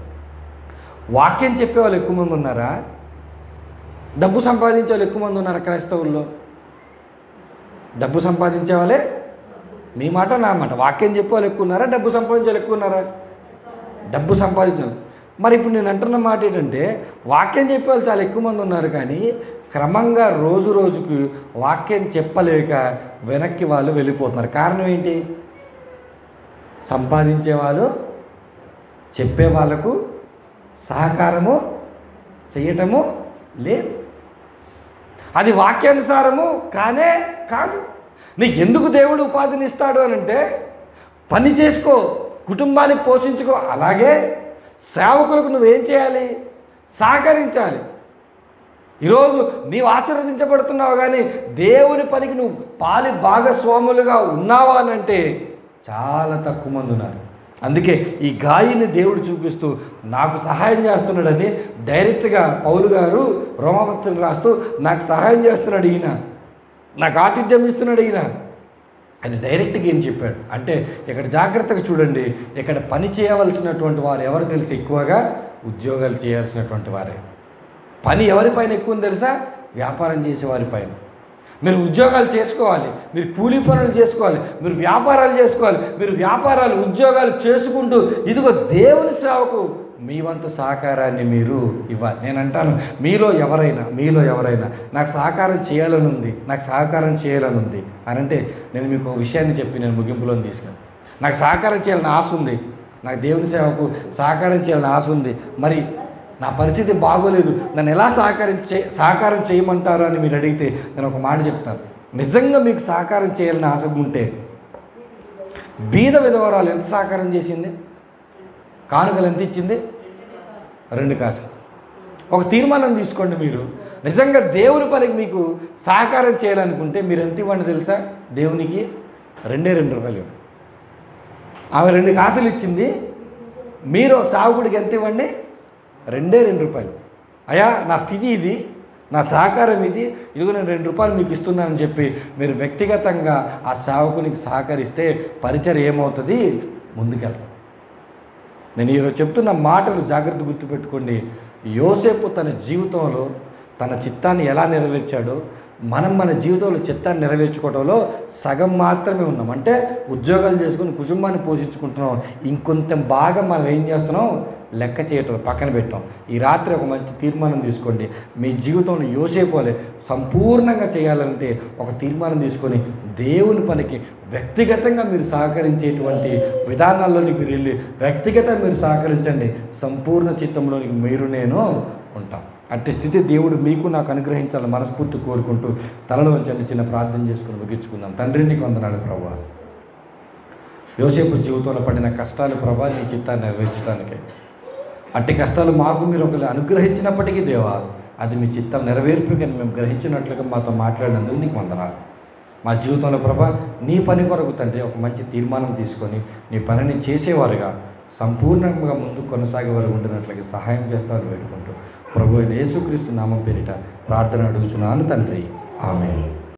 వాక్యం చెప్పేవాళ్ళు ఎక్కువ మంది ఉన్నారా? డబ్బు సంపాదించే వాళ్ళు ఎక్కువ మంది ఉన్నారా క్రైస్తవుల్లో? డబ్బు సంపాదించే వాళ్ళే, మీ మాట నా మాట, వాక్యం చెప్పే వాళ్ళు ఎక్కువ ఉన్నారా? డబ్బు సంపాదించే వాళ్ళు ఎక్కువ ఉన్నారా? డబ్బు సంపాదించాలి. మరి ఇప్పుడు నేను అంటున్న మాట ఏంటంటే, వాక్యం చెప్పే వాళ్ళు చాలా ఎక్కువ మంది ఉన్నారు, కానీ క్రమంగా రోజు రోజుకు వాక్యం చెప్పలేక వెనక్కి వాళ్ళు వెళ్ళిపోతున్నారు. కారణం ఏంటి? సంపాదించే వాళ్ళు చెప్పే వాళ్ళకు సహకారము చేయటము లేదు. అది వాక్యానుసారము కానే కాదు. నీకు ఎందుకు దేవుడు ఉపాధిని ఇస్తాడు అని అంటే, పని చేసుకో, కుటుంబాన్ని పోషించుకో. అలాగే సేవకులకు నువ్వేం చేయాలి? సహకరించాలి. ఈరోజు నీవు ఆశీర్వదించబడుతున్నావు, కానీ దేవుని పనికి నువ్వు పాలి భాగస్వాములుగా ఉన్నావా అని అంటే చాలా తక్కువ మంది ఉన్నారు. అందుకే ఈ గాయని దేవుడు చూపిస్తూ నాకు సహాయం చేస్తున్నాడని డైరెక్ట్గా పౌలు గారు రోమాపత్రిక రాస్తూ నాకు సహాయం చేస్తున్నాడు ఈయన, నాకు ఆతిథ్యం ఇస్తున్నాడు ఈయన అని డైరెక్ట్గా ఏం చెప్పాడు అంటే, ఇక్కడ జాగ్రత్తగా చూడండి. ఇక్కడ పని చేయవలసినటువంటి వారు ఎవరు తెలిసి ఎక్కువగా ఉద్యోగాలు చేయాల్సినటువంటి వారే. పని ఎవరిపైన ఎక్కువ తెలుసా? వ్యాపారం చేసేవారిపైన. మీరు ఉద్యోగాలు చేసుకోవాలి, మీరు కూలీ పనులు చేసుకోవాలి, మీరు వ్యాపారాలు చేసుకోవాలి. మీరు వ్యాపారాలు ఉద్యోగాలు చేసుకుంటూ ఇదిగో దేవుని సేవకు మీ వంతు సహకారాన్ని మీరు ఇవ్వాలి. నేను అంటాను, మీలో ఎవరైనా నాకు సహకారం చేయాలని ఉంది, నాకు సహకారం చేయాలని ఉంది అని అంటే, నేను మీకు ఒక విషయాన్ని చెప్పి నేను ముగింపులో తీసుకున్నాను. నాకు సహకారం చేయాలని ఆశ ఉంది, నాకు దేవుని సేవకు సహకారం చేయాలని ఆశ ఉంది, మరి నా పరిస్థితి బాగోలేదు, నన్ను ఎలా సహకారం చేయమంటారు అని మీరు అడిగితే నేను ఒక మాట చెప్తాను. నిజంగా మీకు సహకారం చేయాలని ఆశ ఉంటే, బీద విధవరాలు ఎంత సహకారం చేసింది? కానుకలు ఎంత ఇచ్చింది? 2 కాసులు. ఒక తీర్మానం తీసుకోండి. మీరు నిజంగా దేవుని పనికి మీకు సహకారం చేయాలనుకుంటే మీరు ఎంత ఇవ్వండి తెలుసా? దేవునికి 2 రూపాయలు. ఆమె 2 కాసులు ఇచ్చింది, మీరు సావుకుడికి ఎంత ఇవ్వండి? 2 రూపాయలు. అయ్యా నా స్థితి ఇది, నా సహకారం ఇది, ఇదిగో నేను 2 రూపాయలు మీకు ఇస్తున్నానని చెప్పి మీరు వ్యక్తిగతంగా ఆ సేవకునికి సహకరిస్తే పరిచర్య ఏమవుతుంది? ముందుకెళ్తాం. నేను ఈరోజు చెప్తున్న మాటలు జాగ్రత్త గుర్తుపెట్టుకోండి. యోసేపు తన జీవితంలో తన చిత్తాన్ని ఎలా నెరవేర్చాడో, మనం మన జీవితంలో చిత్తాన్ని నెరవేర్చుకోవడంలో సగం మాత్రమే ఉన్నాం. అంటే ఉద్యోగాలు చేసుకుని కుటుంబాన్ని పోషించుకుంటున్నాం, ఇంకొంత బాగా మనం ఏం చేస్తున్నాం? లెక్క చేయటం పక్కన పెట్టాం. ఈ రాత్రి ఒక మంచి తీర్మానం తీసుకోండి. మీ జీవితంలో యోసేపు వలె సంపూర్ణంగా చేయాలంటే ఒక తీర్మానం తీసుకొని దేవుని పనికి వ్యక్తిగతంగా మీరు సహకరించేటువంటి విధానాల్లోనికి మీరు వెళ్ళి వ్యక్తిగతంగా మీరు సహకరించండి. సంపూర్ణ చిత్తంలోనికి మీరు నేను ఉంటాం. అట్టి స్థితి దేవుడు మీకు నాకు అనుగ్రహించాలని మనస్ఫూర్తి కోరుకుంటూ తలలో వంచండి, చిన్న ప్రార్థన చేసుకుని ముగించుకుందాం. తండ్రి నీకు వందనాలు ప్రభువా. యోసేపు జీవితంలో పడిన కష్టాలు ప్రభా నీ చిత్తాన్ని నెరవేర్చడానికే. అట్టి కష్టాలు మాకు మీరు ఒకరు అనుగ్రహించినప్పటికీ దేవా, అది మీ చిత్తం నెరవేర్పుగా మేము గ్రహించినట్లుగా మాతో మాట్లాడినందుకు నీకు వందనాలు. మా జీవితంలో ప్రభా నీ పని కొరకు తండ్రి ఒక మంచి తీర్మానం తీసుకొని నీ పనిని చేసేవారుగా సంపూర్ణంగా ముందు కొనసాగే వారు ఉండినట్లుగా సహాయం చేస్తామని వేడుకుంటూ ప్రభు అయిన యేసుక్రీస్తు నామం పేరిట ప్రార్థన అడుగుచున్నాను తండ్రి. ఆమేన్.